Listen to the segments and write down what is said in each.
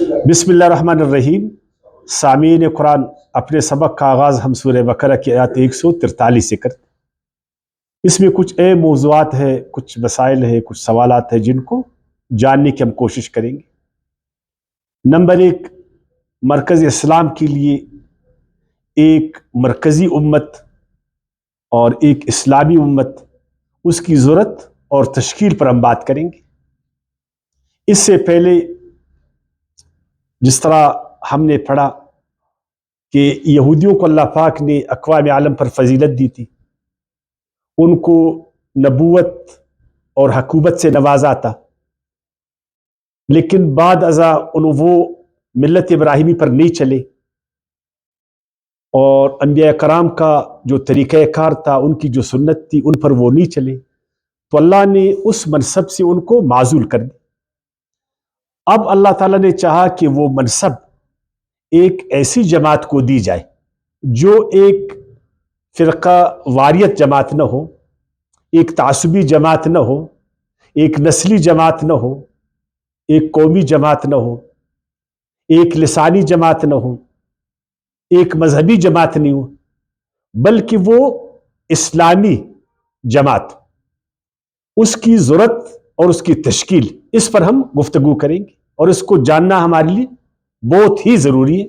بسم اللہ الرحمن الرحیم۔ سامعین قرآن، اپنے سبق کا آغاز ہم سورہ بقرہ کی آیات 143 سے کرتے ہیں۔ اس میں کچھ اہم موضوعات ہیں، کچھ مسائل ہیں، کچھ سوالات ہیں جن کو جاننے کی ہم کوشش کریں گے۔ نمبر 1، مرکز اسلام کے لیے ایک مرکزی امت اور ایک اسلامی امت، اس کی ضرورت اور تشکیل پر ہم بات کریں گے۔ اس سے پہلے جس طرح ہم نے پڑھا کہ یہودیوں کو اللہ پاک نے اقوام عالم پر فضیلت دی تھی، ان کو نبوت اور حکومت سے نوازا تھا، لیکن بعد ازاں وہ ملت ابراہیمی پر نہیں چلے اور انبیاء کرام کا جو طریقہ کار تھا، ان کی جو سنت تھی، ان پر وہ نہیں چلے، تو اللہ نے اس منصب سے ان کو معزول کر دی۔ اب اللہ تعالیٰ نے چاہا کہ وہ منصب ایک ایسی جماعت کو دی جائے جو ایک فرقہ واریت جماعت نہ ہو، ایک تعصبی جماعت نہ ہو، ایک نسلی جماعت نہ ہو، ایک قومی جماعت نہ ہو، ایک لسانی جماعت نہ ہو، ایک مذہبی جماعت نہیں ہو، بلکہ وہ اسلامی جماعت، اس کی ضرورت اور اس کی تشکیل، اس پر ہم گفتگو کریں گے اور اس کو جاننا ہمارے لیے بہت ہی ضروری ہے۔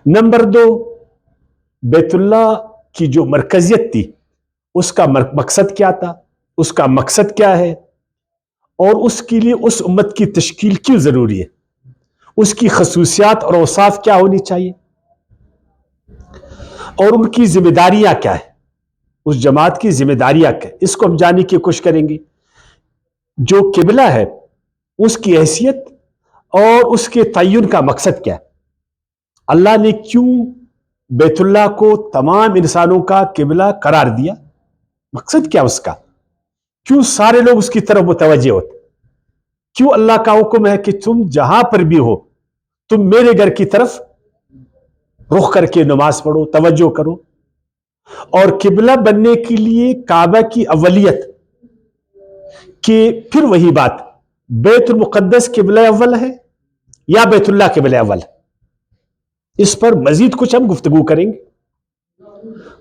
نمبر 2، بیت اللہ کی جو مرکزیت تھی، اس کا مقصد کیا تھا، اس کا مقصد کیا ہے، اور اس کے لیے اس امت کی تشکیل کیوں ضروری ہے، اس کی خصوصیات اور اوصاف کیا ہونی چاہیے، اور ان کی ذمہ داریاں کیا ہے، اس جماعت کی ذمہ داریاں کیا ہے، اس کو ہم جاننے کی کوشش کریں گے۔ جو قبلہ ہے، اس کی حیثیت اور اس کے تعین کا مقصد کیا ہے، اللہ نے کیوں بیت اللہ کو تمام انسانوں کا قبلہ قرار دیا، مقصد کیا اس کا، کیوں سارے لوگ اس کی طرف متوجہ ہوتے، کیوں اللہ کا حکم ہے کہ تم جہاں پر بھی ہو تم میرے گھر کی طرف رخ کر کے نماز پڑھو، توجہ کرو۔ اور قبلہ بننے کے لیے کعبہ کی اولیت کہ پھر وہی بات، بیت المقدس قبلہ اول ہے یا بیت اللہ قبلہ اول ہے، اس پر مزید کچھ ہم گفتگو کریں گے۔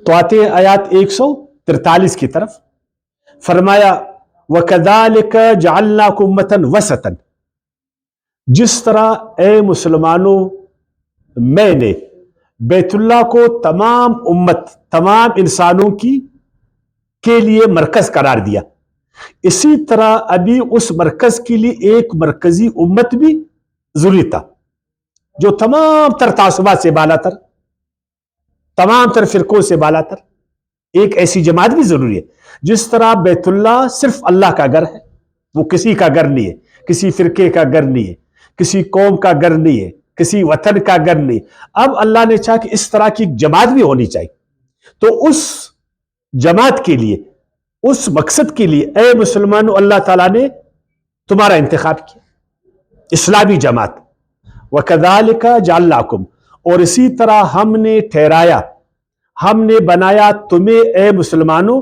تو آتے ہیں آیات 143 کی طرف۔ فرمایا وَكَذَلِكَ جَعَلْنَاكُمْ أُمَّةً وَسَطًا، جس طرح اے مسلمانوں میں نے بیت اللہ کو تمام امت، تمام انسانوں کے لیے مرکز قرار دیا، اسی طرح ابھی اس مرکز کے لیے ایک مرکزی امت بھی ضروری تھا جو تمام تر تعصبات سے بالا تر، تمام تر فرقوں سے بالا تر، ایک ایسی جماعت بھی ضروری ہے۔ جس طرح بیت اللہ صرف اللہ کا گھر ہے، وہ کسی کا گھر نہیں ہے، کسی فرقے کا گھر نہیں ہے، کسی قوم کا گھر نہیں ہے، کسی وطن کا گھر نہیں۔ اب اللہ نے چاہا کہ اس طرح کی جماعت بھی ہونی چاہیے، تو اس جماعت کے لیے، اس مقصد کے لیے اے مسلمانوں اللہ تعالیٰ نے تمہارا انتخاب کیا، اسلامی جماعت۔ وَكَذَلِكَ جَعَلْنَاكُمْ، اور اسی طرح ہم نے ٹھہرایا، ہم نے بنایا تمہیں اے مسلمانوں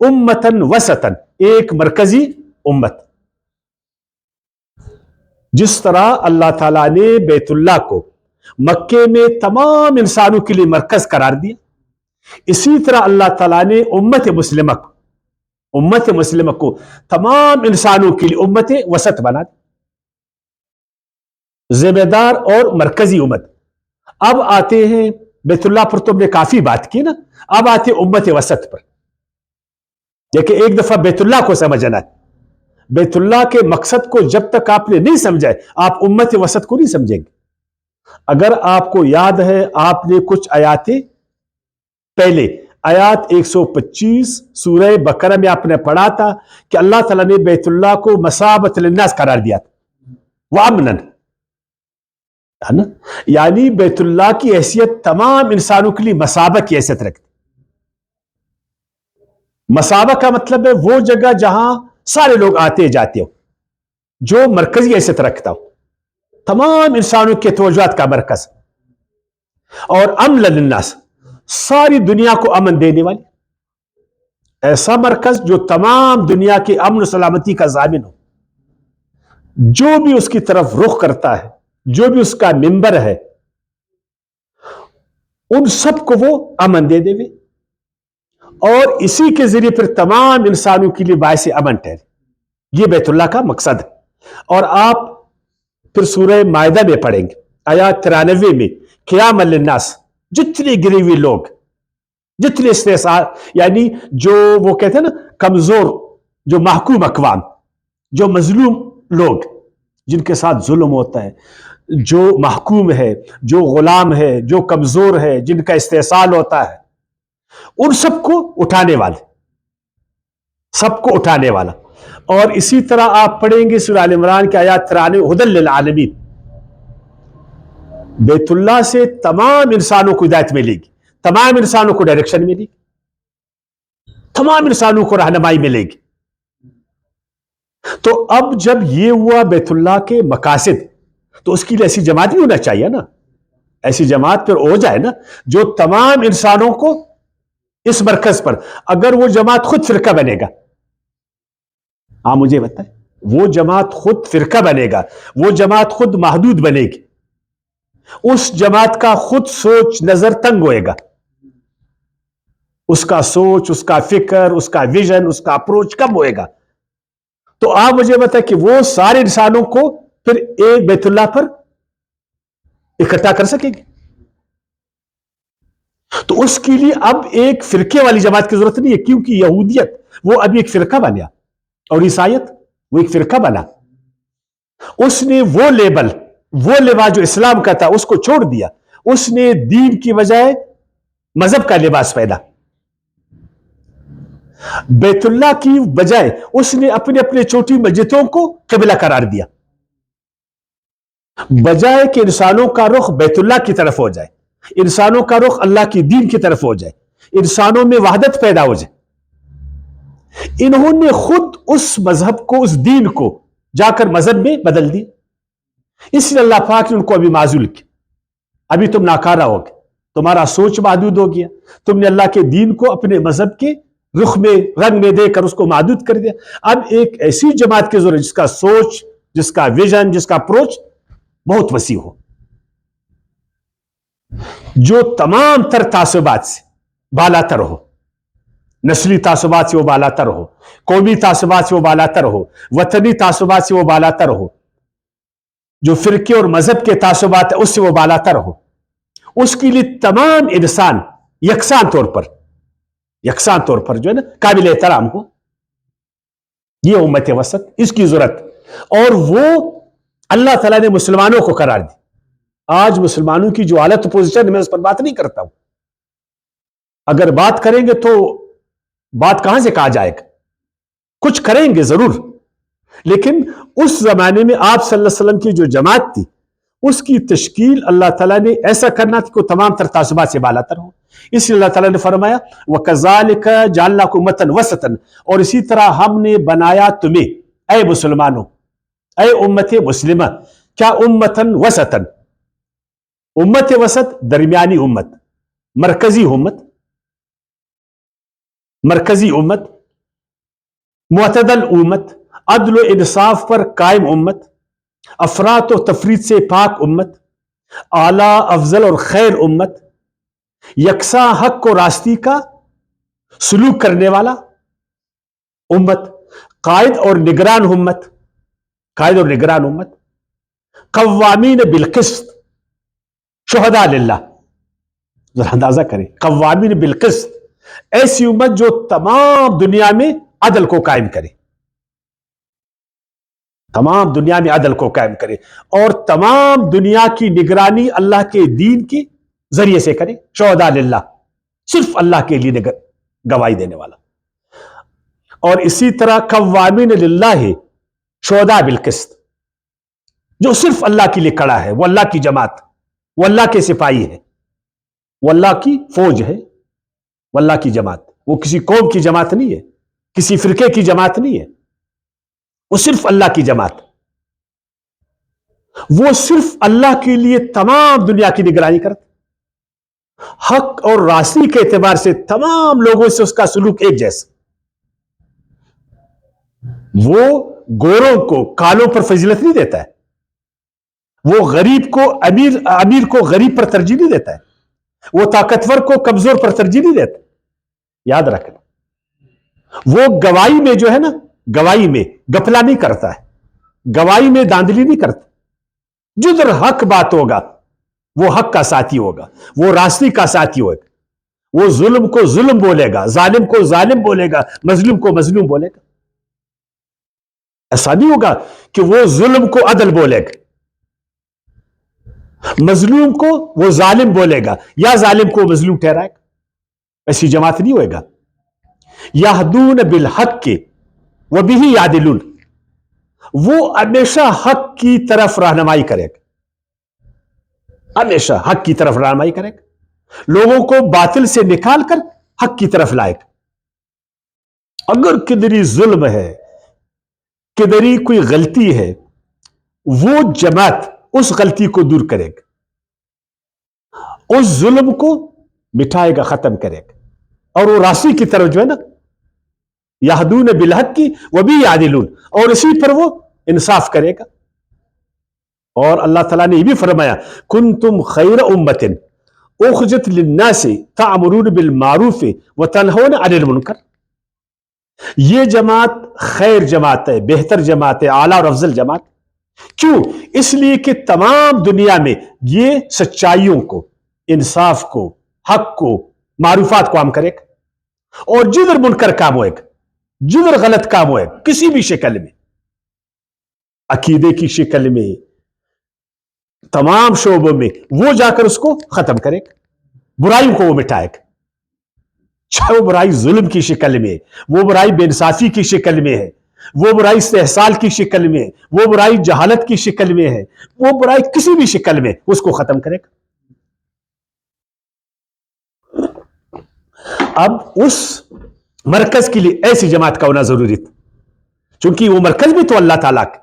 امتاً وسطاً، ایک مرکزی امت۔ جس طرح اللہ تعالیٰ نے بیت اللہ کو مکے میں تمام انسانوں کے لیے مرکز قرار دیا، اسی طرح اللہ تعالیٰ نے امت مسلمہ کو تمام انسانوں کے لیے امت وسط بنا دی، ذمہ دار اور مرکزی امت۔ اب آتے ہیں بیت اللہ پر، تو ہم نے کافی بات کی نا، اب آتے ہیں امت وسط پر۔ دیکھیں، ایک دفعہ بیت اللہ کو سمجھنا ہے، بیت اللہ کے مقصد کو جب تک آپ نے نہیں سمجھا ہے، آپ امت وسط کو نہیں سمجھیں گے۔ اگر آپ کو یاد ہے، آپ نے کچھ آیاتیں پہلے، آیات 125 سورہ بقرہ میں آپ نے پڑھا تھا کہ اللہ تعالیٰ نے بیت اللہ کو مثابۃ للناس قرار دیا تھا، وامنن، یعنی بیت اللہ کی حیثیت تمام انسانوں کے لیے مثابہ کی حیثیت رکھتی۔ مثابہ کا مطلب ہے وہ جگہ جہاں سارے لوگ آتے جاتے ہو، جو مرکزی حیثیت رکھتا ہو، تمام انسانوں کے توجہات کا مرکز، اور امن للناس، ساری دنیا کو امن دینے والی، ایسا مرکز جو تمام دنیا کی امن و سلامتی کا ضامن ہو، جو بھی اس کی طرف رخ کرتا ہے جو بھی اس کا ممبر ہے ان سب کو وہ امن دے دے، اور اسی کے ذریعے پھر تمام انسانوں کے لیے باعث امن ٹھہرے۔ یہ بیت اللہ کا مقصد ہے۔ اور آپ پھر سورہ مائدہ میں پڑھیں گے آیات 93 میں، قیام للناس، جتنے گرے ہوئے لوگ، جتنے استحصال، یعنی جو وہ کہتے ہیں نا کمزور، جو محکوم اقوام، جو مظلوم لوگ جن کے ساتھ ظلم ہوتا ہے، جو محکوم ہے، جو غلام ہے، جو کمزور ہے، جن کا استحصال ہوتا ہے، ان سب کو اٹھانے والے، سب کو اٹھانے والا۔ اور اسی طرح آپ پڑھیں گے سورہ آل عمران کی آیات 93، ھدی للعالمین، بیت اللہ سے تمام انسانوں کو ہدایت ملے گی، تمام انسانوں کو ڈائریکشن ملے گی، تمام انسانوں کو رہنمائی ملے گی۔ تو اب جب یہ ہوا بیت اللہ کے مقاصد، تو اس کے لیے ایسی جماعت بھی ہونا چاہیے نا، ایسی جماعت پھر ہو جائے نا جو تمام انسانوں کو اس مرکز پر، اگر وہ جماعت خود فرقہ بنے گا، آپ مجھے بتائیں، وہ جماعت خود فرقہ بنے گا، وہ جماعت خود محدود بنے گی، اس جماعت کا خود سوچ نظر تنگ ہوئے گا، اس کا سوچ، اس کا فکر، اس کا ویژن، اس کا اپروچ کم ہوئے گا۔ تو آپ مجھے بتائیں کہ وہ سارے انسانوں کو پھر ایک بیت اللہ پر اکٹھا کر سکے گی؟ تو اس کے لیے اب ایک فرقے والی جماعت کی ضرورت نہیں ہے، کیونکہ یہودیت وہ ابھی ایک فرقہ بنیا، اور عیسائیت وہ ایک فرقہ بنا۔ اس نے وہ لیبل، وہ لباس جو اسلام کا تھا اس کو چھوڑ دیا، اس نے دین کی بجائے مذہب کا لباس پہنا، بیت اللہ کی بجائے اس نے اپنے اپنے چھوٹی مسجدوں کو قبلہ قرار دیا، بجائے کہ انسانوں کا رخ بیت اللہ کی طرف ہو جائے، انسانوں کا رخ اللہ کی دین کی طرف ہو جائے، انسانوں میں وحدت پیدا ہو جائے۔ انہوں نے خود اس مذہب کو، اس دین کو جا کر مذہب میں بدل دی، اس لیے اللہ پاک نے ان کو ابھی معزول کیا۔ ابھی تم ناکارہ ہو گئے، تمہارا سوچ محدود ہو گیا، تم نے اللہ کے دین کو اپنے مذہب کے رخ میں، رنگ میں دے کر اس کو محدود کر دیا۔ اب ایک ایسی جماعت کی ضرورت جس کا سوچ، جس کا ویژن، جس کا اپروچ بہت وسیع ہو، جو تمام تر تعصبات سے بالا تر ہو، نسلی تعصبات سے وہ بالا تر ہو، قومی تعصبات سے وہ بالا تر ہو، وطنی تعصبات سے وہ بالا تر ہو، جو فرقے اور مذہب کے تعصبات ہیں اس سے وہ بالا تر ہو۔ اس کے لیے تمام انسان یکساں طور پر جو ہے نا قابل احترام ہو، یہ امت وسط، اس کی ضرورت۔ اور وہ اللہ تعالیٰ نے مسلمانوں کو قرار دی۔ آج مسلمانوں کی جو حالت پوزیشن، میں اس پر بات نہیں کرتا ہوں، اگر بات کریں گے تو بات کہاں سے کہا جائے گا، کچھ کریں گے ضرور، لیکن اس زمانے میں آپ صلی اللہ علیہ وسلم کی جو جماعت تھی اس کی تشکیل اللہ تعالیٰ نے ایسا کرنا تھا کہ تمام تر تعصبات سے بالا تر ہو، اس لیے اللہ تعالیٰ نے فرمایا وَكَذَلِكَ جَعَلْنَاكُمْ أُمَّةً وَسَطًا، اور اسی طرح ہم نے بنایا تمہیں اے مسلمانوں، اے امت مسلمہ، کیا امتاً وسطاً، امت وسط درمیانی امت، مرکزی امت، معتدل امت، عدل و انصاف پر قائم امت، افراط و تفریط سے پاک امت، اعلیٰ افضل اور خیر امت، یکساں حق و راستی کا سلوک کرنے والا امت، قائد اور نگران امت، قوامین بالقسط، شہداء للہ، ذرا اندازہ کریں، قوامین بالقسط، ایسی امت جو تمام دنیا میں عدل کو قائم کرے، تمام دنیا میں عدل کو قائم کرے، اور تمام دنیا کی نگرانی اللہ کے دین کے ذریعے سے کرے، شہداء للہ، صرف اللہ کے لیے گواہی دینے والا۔ اور اسی طرح قوامین للہ، شہداء بالقسط، جو صرف اللہ کے لیے کھڑا ہے، وہ اللہ کی جماعت، وہ اللہ کے سپاہی ہے، وہ اللہ کی فوج ہے، وہ اللہ کی جماعت، وہ کسی قوم کی جماعت نہیں ہے، کسی فرقے کی جماعت نہیں ہے، وہ صرف اللہ کی جماعت، وہ صرف اللہ کے لیے تمام دنیا کی نگرانی کرتا، حق اور راستی کے اعتبار سے تمام لوگوں سے اس کا سلوک ایک جیسا، وہ گوروں کو کالوں پر فضیلت نہیں دیتا ہے، وہ غریب کو امیر کو غریب پر ترجیح نہیں دیتا ہے، وہ طاقتور کو کمزور پر ترجیح نہیں دیتا. یاد رکھنا، وہ گواہی میں جو ہے نا، گواہی میں گپلا نہیں کرتا ہے، گواہی میں داندلی نہیں کرتا. جدھر حق بات ہوگا وہ حق کا ساتھی ہوگا، وہ راستے کا ساتھی ہوگا. وہ ظلم کو ظلم بولے گا، ظالم کو ظالم بولے گا، مظلوم کو مظلوم بولے گا. ایسا نہیں ہوگا کہ وہ ظلم کو عدل بولے گا، مظلوم کو وہ ظالم بولے گا، یا ظالم کو مظلوم ٹھہرائے گا. ایسی جماعت نہیں ہوئے گا. یہدون بالحق وبہ یعدلون، وہ ہمیشہ حق کی طرف رہنمائی کرے گا، ہمیشہ حق کی طرف رہنمائی کرے گا، لوگوں کو باطل سے نکال کر حق کی طرف لائے گا. اگر کدھری ظلم ہے، کدھری کوئی غلطی ہے، وہ جماعت اس غلطی کو دور کرے گا، اس ظلم کو مٹھائے گا، ختم کرے گا، اور وہ راستے کی طرف جو ہے نا، یہدون بالحق وبہ یعدلون، اور اسی پر وہ انصاف کرے گا. اور اللہ تعالیٰ نے یہ بھی فرمایا، کنتم خیر امت اخرجت للناس تعمرون بالمعروف وتنہون عن المنکر. یہ جماعت خیر جماعت ہے، بہتر جماعت ہے، اعلیٰ اور افضل جماعت. کیوں؟ اس لیے کہ تمام دنیا میں یہ سچائیوں کو، انصاف کو، حق کو، معروفات کو عام کرے گا، اور جدھر منکر کام ہوئے گا، جدھر غلط کام ہوئے گا، کسی بھی شکل میں، عقیدے کی شکل میں، تمام شعبوں میں، وہ جا کر اس کو ختم کرے گا، برائیوں کو وہ مٹائے گا. چاہے وہ برائی ظلم کی شکل میں، وہ برائی بے انصافی کی شکل میں ہے، وہ برائی استحصال کی شکل میں، وہ برائی جہالت کی شکل میں ہے، وہ برائی کسی بھی شکل میں، اس کو ختم کرے گا. اب اس مرکز کے لیے ایسی جماعت کا ہونا ضروری تھا، چونکہ وہ مرکز بھی تو اللہ تعالیٰ کا،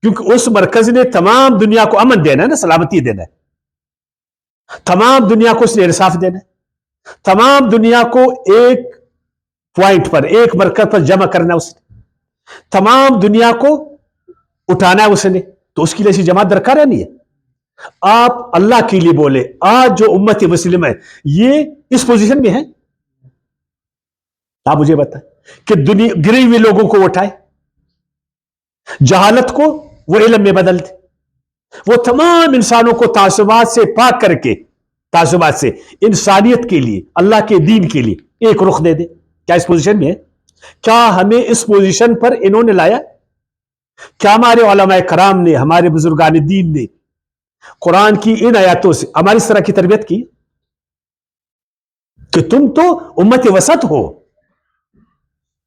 کیونکہ اس مرکز نے تمام دنیا کو امن دینا ہے نا، سلامتی دینا ہے، تمام دنیا کو اس نے انصاف دینا ہے، تمام دنیا کو ایک پوائنٹ پر، ایک مرکز پر جمع کرنا ہے، اس نے تمام دنیا کو اٹھانا ہے، اس نے. تو اس کے لیے ایسی جماعت درکار نہیں ہے. آپ اللہ کے لیے بولے، آج جو امت مسلم ہے یہ اس پوزیشن میں ہے. آپ مجھے بتائیں کہ دنیا گرے ہوئے لوگوں کو اٹھائے، جہالت کو وہ علم میں بدل دے، وہ تمام انسانوں کو تعصبات سے پاک کر کے، تعصبات سے، انسانیت کے لیے، اللہ کے دین کے لیے ایک رخ دے دے. کیا اس پوزیشن میں ہے؟ کیا ہمیں اس پوزیشن پر انہوں نے لایا؟ کیا ہمارے علماء کرام نے، ہمارے بزرگان دین نے قرآن کی ان آیاتوں سے ہماری اس طرح کی تربیت کی کہ تم تو امت وسط ہو؟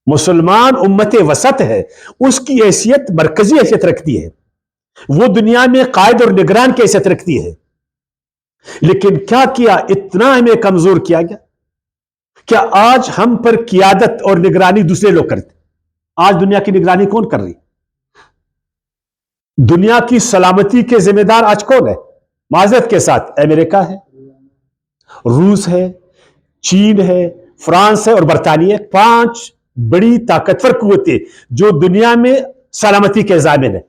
مسلمان امت وسط ہے، اس کی حیثیت مرکزی حیثیت رکھتی ہے، وہ دنیا میں قائد اور نگران کی حیثیت رکھتی ہے. لیکن کیا کیا؟ اتنا ہمیں کمزور کیا گیا. کیا آج ہم پر قیادت اور نگرانی دوسرے لوگ کرتے؟ آج دنیا کی نگرانی کون کر رہی؟ دنیا کی سلامتی کے ذمہ دار آج کون ہے؟ معذرت کے ساتھ امریکہ ہے، روس ہے، چین ہے، فرانس ہے اور برطانیہ. 5 بڑی طاقتور قوتیں جو دنیا میں سلامتی کے ضامن ہے.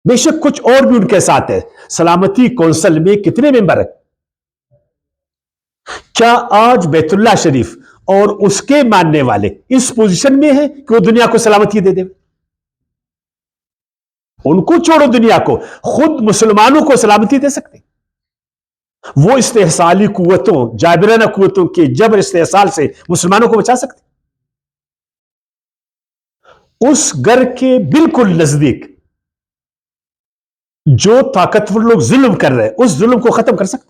بے شک کچھ اور بھی ان کے ساتھ ہے. سلامتی کونسل میں کتنے ممبر ہیں؟ کیا آج بیت اللہ شریف اور اس کے ماننے والے اس پوزیشن میں ہیں کہ وہ دنیا کو سلامتی دے دے؟ ان کو چھوڑو، دنیا کو، خود مسلمانوں کو سلامتی دے سکتے؟ وہ استحصالی قوتوں، جابرانہ قوتوں کے جبر استحصال سے مسلمانوں کو بچا سکتے؟ اس گھر کے بالکل نزدیک جو طاقتور لوگ ظلم کر رہے ہیں، اس ظلم کو ختم کر سکتے؟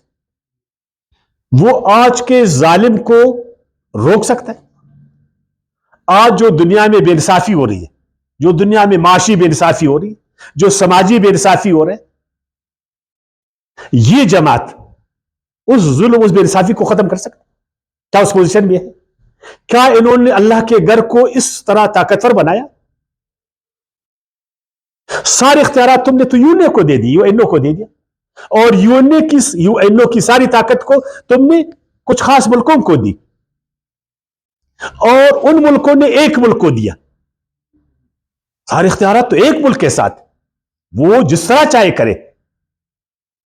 وہ آج کے ظالم کو روک سکتا ہے؟ آج جو دنیا میں بے انصافی ہو رہی ہے، جو دنیا میں معاشی بے انصافی ہو رہی ہے، جو سماجی بے انصافی ہو رہے ہیں، یہ جماعت اس ظلم، اس بے انصافی کو ختم کر سکتا؟ کیا اس پوزیشن میں ہے؟ کیا انہوں نے اللہ کے گھر کو اس طرح طاقتور بنایا؟ سارے اختیارات تم نے تو یو این او کو دے دی، یو این او کو دے دیا، اور یو این او کی ساری طاقت کو تم نے کچھ خاص ملکوں کو دی، اور ان ملکوں نے ایک ملک کو دیا. سارے اختیارات تو ایک ملک کے ساتھ، وہ جس طرح چاہے کرے.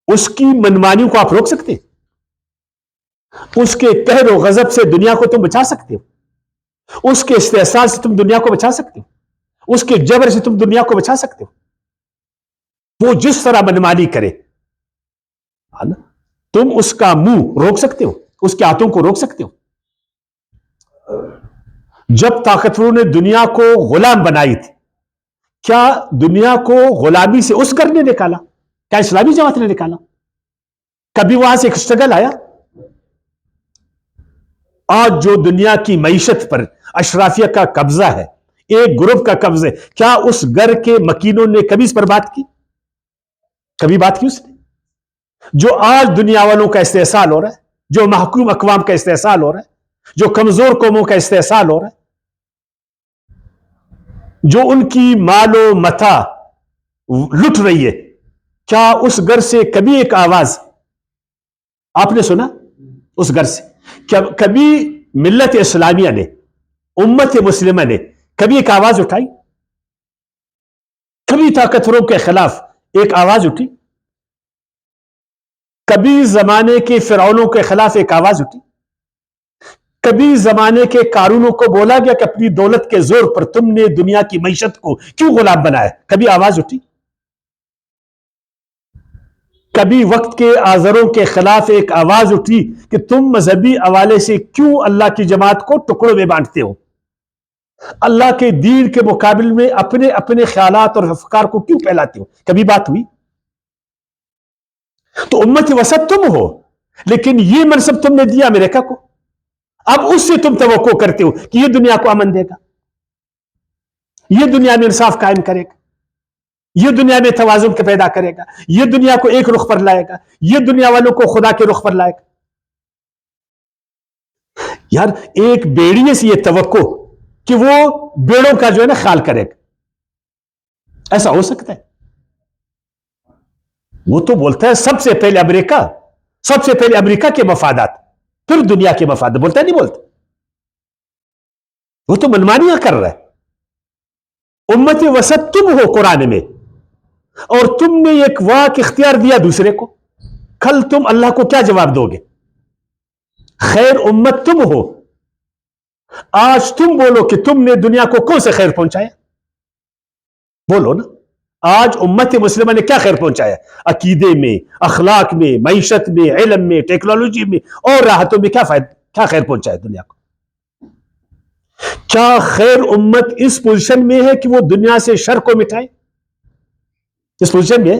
اس کی منمانیوں کو آپ روک سکتے ہیں؟ اس کے قہر و غضب سے دنیا کو تم بچا سکتے ہو؟ اس کے استحصال سے تم دنیا کو بچا سکتے ہو؟ اس کے جبر سے تم دنیا کو بچا سکتے ہو؟ وہ جس طرح منمانی کرے تم اس کا منہ روک سکتے ہو؟ اس کے ہاتھوں کو روک سکتے ہو؟ جب طاقتوروں نے دنیا کو غلام بنائی تھی، کیا دنیا کو غلامی سے اس گھر نے نکالا؟ کیا اسلامی جماعت نے نکالا؟ کبھی وہاں سے ایک اسٹرگل آیا؟ آج جو دنیا کی معیشت پر اشرافیہ کا قبضہ ہے، ایک گروپ کا قبضہ ہے، کیا اس گھر کے مکینوں نے کبھی اس پر بات کی؟ کبھی بات کی اس نے؟ جو آج دنیا والوں کا استحصال ہو رہا ہے، جو محکوم اقوام کا استحصال ہو رہا ہے، جو کمزور قوموں کا استحصال ہو رہا ہے، جو ان کی مال و متاع لٹ رہی ہے، کیا اس گھر سے کبھی ایک آواز آپ نے سنا؟ اس گھر سے کبھی ملت اسلامیہ نے، امت مسلمہ نے کبھی ایک آواز اٹھائی؟ کبھی طاقتوروں کے خلاف ایک آواز اٹھی؟ کبھی زمانے کے فرعونوں کے خلاف ایک آواز اٹھی؟ کبھی زمانے کے قارونوں کو بولا گیا کہ اپنی دولت کے زور پر تم نے دنیا کی معیشت کو کیوں غلام بنایا؟ کبھی آواز اٹھی؟ کبھی وقت کے آزروں کے خلاف ایک آواز اٹھی کہ تم مذہبی حوالے سے کیوں اللہ کی جماعت کو ٹکڑوں میں بانٹتے ہو؟ اللہ کے دین کے مقابل میں اپنے اپنے خیالات اور افکار کو کیوں پھیلاتے ہو؟ کبھی بات ہوئی؟ تو امت وسط تم ہو، لیکن یہ منصب تم نے دیا امریکہ کو، اب اس سے تم توقع کرتے ہو کہ یہ دنیا کو امن دے گا، یہ دنیا میں انصاف قائم کرے گا، یہ دنیا میں توازن کے پیدا کرے گا، یہ دنیا کو ایک رخ پر لائے گا، یہ دنیا والوں کو خدا کے رخ پر لائے گا۔ یار ایک بیڑیے سے یہ توقع کہ وہ بیڑوں کا جو ہے نا خیال کرے گا، ایسا ہو سکتا ہے؟ وہ تو بولتا ہے سب سے پہلے امریکہ، سب سے پہلے امریکہ کے مفادات، پھر دنیا کے مفادات، بولتا ہے نہیں بولتا؟ وہ تو منمانیاں کر رہا ہے۔ امت وسط تم ہو قرآن میں، اور تم نے ایک واک اختیار دیا دوسرے کو، کل تم اللہ کو کیا جواب دو گے؟ خیر امت تم ہو، آج تم بولو کہ تم نے دنیا کو کون سے خیر پہنچایا؟ بولو نا، آج امت مسلمہ نے کیا خیر پہنچایا؟ عقیدے میں، اخلاق میں، معیشت میں، علم میں، ٹیکنالوجی میں اور راحتوں میں کیا خیر پہنچایا دنیا کو؟ کیا خیر امت اس پوزیشن میں ہے کہ وہ دنیا سے شر کو مٹائے؟ اس پوزیشن میں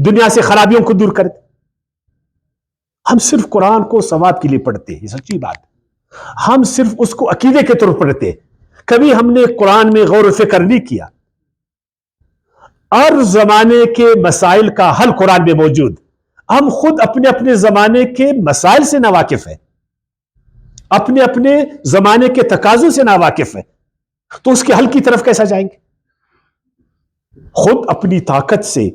دنیا سے خرابیوں کو دور کرتے؟ ہم صرف قرآن کو ثواب کے لیے پڑھتے ہیں، یہ سچی بات۔ ہم صرف اس کو عقیدے کے طور پر پڑھتے ہیں، کبھی ہم نے قرآن میں غور و فکر نہیں کیا۔ ہر زمانے کے مسائل کا حل قرآن میں موجود، ہم خود اپنے اپنے زمانے کے مسائل سے ناواقف ہیں، اپنے اپنے زمانے کے تقاضوں سے ناواقف ہیں، تو اس کے حل کی طرف کیسا جائیں گے؟ خود اپنی طاقت سے،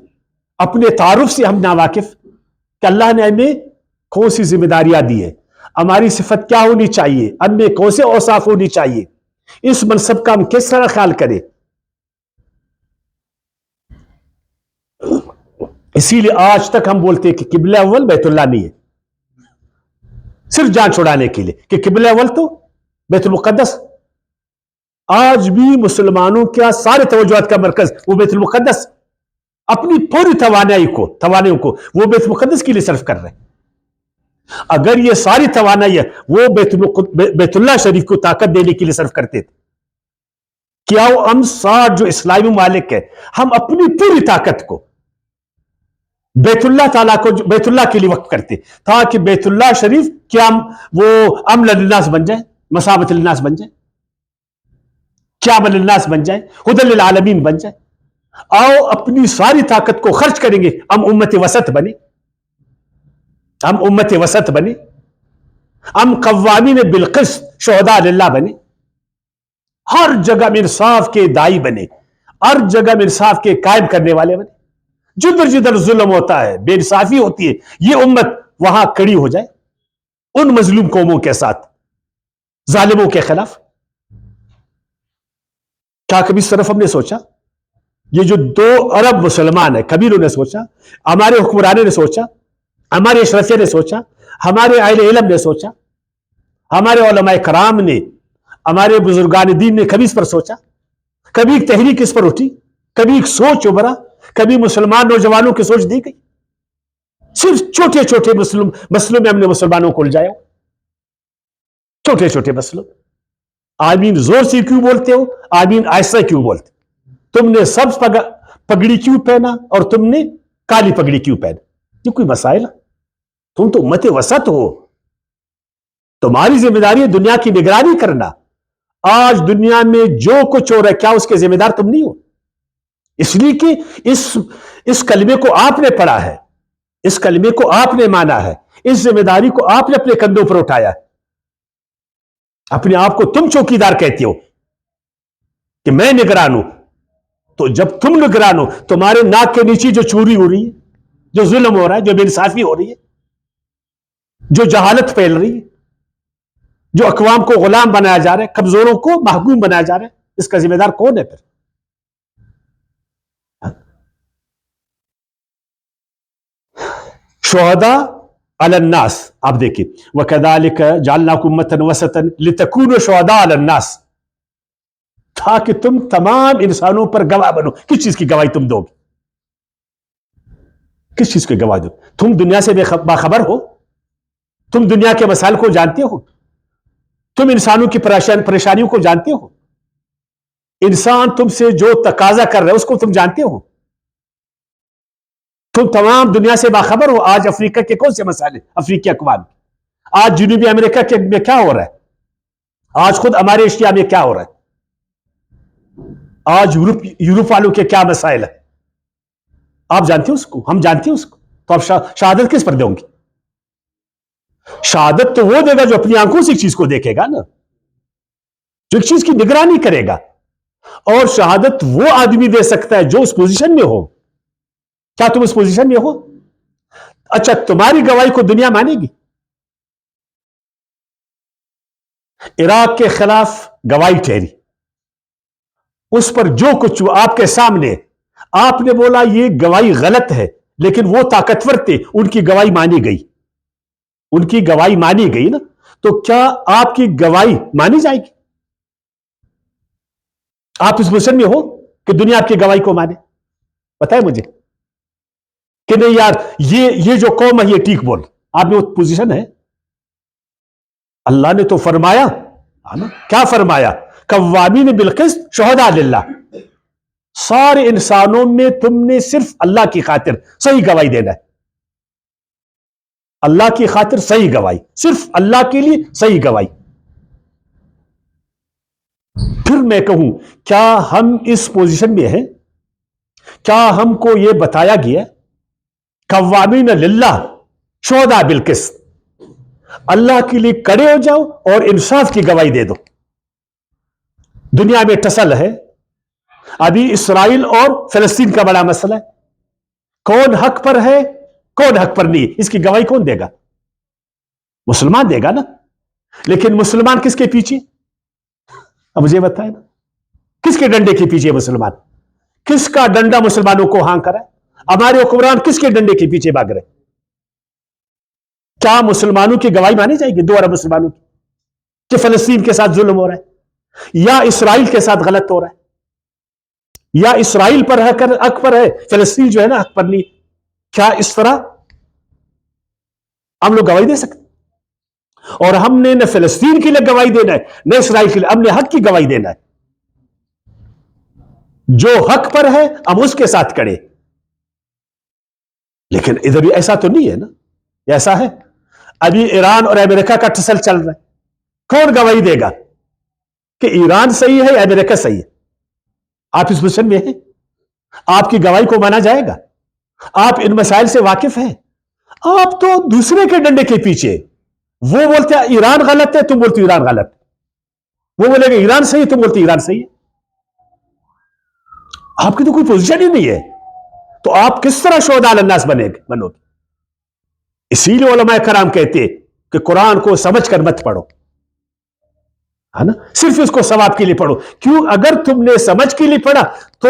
اپنے تعارف سے ہم ناواقف کہ اللہ نے ہمیں کون سی ذمہ داریاں دی ہے، ہماری صفت کیا ہونی چاہیے، ہم میں کون سے اوصاف ہونی چاہیے، اس منصب کا ہم کس طرح خیال کریں۔ اسی لیے آج تک ہم بولتے ہیں کہ قبلہ اول بیت اللہ نہیں ہے، صرف جان چھڑانے کے لیے کہ قبلہ اول تو بیت المقدس۔ آج بھی مسلمانوں کیا سارے توجہات کا مرکز وہ بیت المقدس، اپنی پوری توانائیوں کو وہ بیت المقدس کے لیے صرف کر رہے ہیں۔ اگر یہ ساری توانائی ہے وہ بیت اللہ شریف کو طاقت دینے کے لیے صرف کرتے تھے، کیا ہم 60 جو اسلامی ممالک ہے، ہم اپنی پوری طاقت کو بیت اللہ تعالیٰ کو، بیت اللہ کے لیے وقف کرتے تاکہ بیت اللہ شریف کیا وہ امن للناس بن جائے، مسابت للناس بن جائے، قیام للناس بن جائے، ہدی للعالمین بن جائے۔ آؤ اپنی ساری طاقت کو خرچ کریں گے، ہم امت وسط بنے، ہم امت وسط بنے، ہم قوامین بالقسط شہداء للہ بنے، ہر جگہ میں انصاف کے دائی بنے، ہر جگہ میں انصاف کے قائم کرنے والے بنے۔ جدھر جدھر ظلم ہوتا ہے، بے انصافی ہوتی ہے، یہ امت وہاں کھڑی ہو جائے ان مظلوم قوموں کے ساتھ، ظالموں کے خلاف۔ کیا کبھی اس طرف ہم نے سوچا؟ یہ جو 2 ارب مسلمان ہیں، کبھی انہوں نے سوچا، ہمارے حکمرانوں نے سوچا، ہمارے اشرفیہ نے سوچا، ہمارے اہل علم نے سوچا، ہمارے علماء کرام نے، ہمارے بزرگان دین نے کبھی اس پر سوچا؟ کبھی ایک تحریک اس پر اٹھی؟ کبھی ایک سوچ ابھرا؟ کبھی مسلمان نوجوانوں کی سوچ دی گئی؟ صرف چھوٹے چھوٹے مسئلوں میں ہم نے مسلمانوں کو الجھایا، چھوٹے چھوٹے مسئلوں۔ آمین زور سے کیوں بولتے ہو؟ آمین آہستہ کیوں بولتے؟ تم نے سبز پگڑی کیوں پہنا اور تم نے کالی پگڑی کیوں پہنا؟ یہ کوئی مسائل؟ تم تو امت وسط ہو، تمہاری ذمہ داری ہے دنیا کی نگرانی کرنا۔ آج دنیا میں جو کچھ ہو رہا ہے، کیا اس کے ذمہ دار تم نہیں ہو؟ اس لیے کہ اس کلمے کو آپ نے پڑھا ہے، اس کلمے کو آپ نے مانا ہے، اس ذمہ داری کو آپ نے اپنے کندھوں پر اٹھایا ہے۔ اپنے آپ کو تم چوکیدار کہتے ہو کہ میں نگران ہوں، تو جب تم نگران ہو، تمہارے ناک کے نیچے جو چوری ہو رہی ہے، جو ظلم ہو رہا ہے، جو بے انصافی ہو رہی ہے، جو جہالت پھیل رہی ہے، جو اقوام کو غلام بنایا جا رہا ہے، کمزوروں کو محکوم بنایا جا رہا ہے، اس کا ذمہ دار کون ہے پھر؟ شہداء علی الناس، آپ دیکھیں وَكَذَلِكَ جَعَلْنَاكُمْ أُمَّةً وَسَطًا لِتَكُونُوا شُهَدَاءَ عَلَى النَّاسِ، تاکہ تم تمام انسانوں پر گواہ بنو۔ کس چیز کی گواہی تم دو گے؟ کس چیز کی گواہی دو؟ تم دنیا سے باخبر ہو؟ تم دنیا کے مسائل کو جانتے ہو؟ تم انسانوں کی پریشانیوں کو جانتے ہو؟ انسان تم سے جو تقاضا کر رہا ہے اس کو تم جانتے ہو؟ تم تمام دنیا سے باخبر ہو؟ آج افریقہ کے کون سے مسائل ہیں؟ افریقی اقوام، آج جنوبی امریکہ کے میں کیا ہو رہا ہے؟ آج خود ہمارے ایشیا میں کیا ہو رہا ہے؟ آج یورپ والوں کے کیا مسائل ہیں؟ آپ جانتے ہو اس کو؟ ہم جانتے ہیں اس کو؟ تو آپ شہادت کس پر دیں گے؟ شہادت تو وہ دے گا جو اپنی آنکھوں سے ایک چیز کو دیکھے گا نا، جو ایک چیز کی نگرانی کرے گا۔ اور شہادت وہ آدمی دے سکتا ہے جو اس پوزیشن میں ہو۔ کیا تم اس پوزیشن میں ہو؟ اچھا، تمہاری گواہی کو دنیا مانے گی؟ عراق کے خلاف گواہی ٹھہری، اس پر جو کچھ آپ کے سامنے، آپ نے بولا یہ گواہی غلط ہے، لیکن وہ طاقتور تھے، ان کی گواہی مانی گئی، ان کی گواہی مانی گئی نا۔ تو کیا آپ کی گواہی مانی جائے گی؟ آپ اس پوزیشن میں ہو کہ دنیا آپ کی گواہی کو مانے؟ بتائیں مجھے کہ نہیں یار یہ جو قوم ہے یہ ٹھیک بول، آپ میں وہ پوزیشن ہے؟ اللہ نے تو فرمایا کیا فرمایا؟ قوامین بالقسط شہداء للہ، سارے انسانوں میں تم نے صرف اللہ کی خاطر صحیح گواہی دینا ہے، اللہ کی خاطر صحیح گواہی، صرف اللہ کے لیے صحیح گواہی۔ پھر میں کہوں کیا ہم اس پوزیشن میں ہیں؟ کیا ہم کو یہ بتایا گیا قوامین للہ شہداء بالقسط، اللہ کے لیے کڑے ہو جاؤ اور انصاف کی گواہی دے دو؟ دنیا میں ٹسل ہے، ابھی اسرائیل اور فلسطین کا بڑا مسئلہ ہے، کون حق پر ہے کون حق پر نہیں، اس کی گواہی کون دے گا؟ مسلمان دے گا نا۔ لیکن مسلمان کس کے پیچھے؟ اب مجھے بتائیں نا، کس کے ڈنڈے کے پیچھے مسلمان؟ کس کا ڈنڈا مسلمانوں کو ہاں کرا ہے؟ ہمارے حکمران کس کے ڈنڈے کے پیچھے بھاگ رہے؟ کیا مسلمانوں کی گواہی مانی جائے گی 2 ارب مسلمانوں کی کہ فلسطین کے ساتھ ظلم ہو رہا ہے یا اسرائیل کے ساتھ غلط ہو رہا ہے، یا اسرائیل پر حق پر ہے، فلسطین جو ہے نا حق پر نہیں؟ کیا اس طرح ہم لوگ گواہی دے سکتے؟ اور ہم نے نہ فلسطین کے لیے گواہی دینا ہے نہ اسرائیل کے لیے، ہم نے حق کی گواہی دینا ہے۔ جو حق پر ہے ہم اس کے ساتھ کڑے۔ لیکن ادھر بھی ایسا تو نہیں ہے نا، ایسا ہے ابھی ایران اور امریکہ کا ٹسل چل رہا ہے، کون گواہی دے گا کہ ایران صحیح ہے یا امریکہ صحیح ہے؟ آپ اس پوزیشن میں ہیں؟ آپ کی گواہی کو مانا جائے گا؟ آپ ان مسائل سے واقف ہیں؟ آپ تو دوسرے کے ڈنڈے کے پیچھے، وہ بولتے ہیں ایران غلط ہے، تم بولتے ایران غلط، وہ بولے گا ایران صحیح، تم بولتے ایران صحیح ہے۔ آپ کی تو کوئی پوزیشن ہی نہیں ہے، تو آپ کس طرح شہداء علی الناس بنو گے؟ اسی لیے علماء کرام کہتے کہ قرآن کو سمجھ کر مت پڑھو، ہے نا، صرف اس کو ثواب کے لیے پڑھو۔ کیوں؟ اگر تم نے سمجھ کے لیے پڑھا تو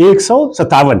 157,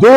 2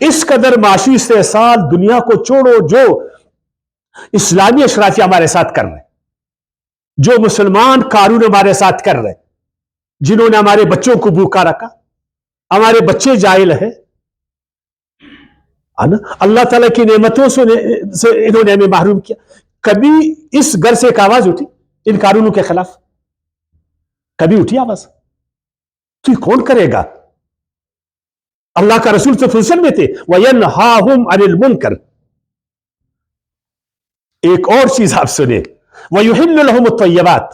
اس قدر معاشی استحصال دنیا کو چھوڑو جو اسلامی اشرافیہ ہمارے ساتھ کر رہے، جو مسلمان قانون ہمارے ساتھ کر رہے، جنہوں نے ہمارے بچوں کو بھوکا رکھا، ہمارے بچے جاہل ہیں، اللہ تعالیٰ کی نعمتوں سے انہوں نے ہمیں محروم کیا. کبھی اس گھر سے ایک آواز اٹھی ان قانونوں کے خلاف؟ کبھی اٹھی آواز؟ تو یہ کون کرے گا؟ اللہ کا رسول تو فضل میں تھے وَيَنْهَاهُمْ عَنِ الْمُنْكَرِ. ایک اور چیز آپ سنیں، وَيُحِلُّ لَهُمُ الطَّيِّبَاتِ.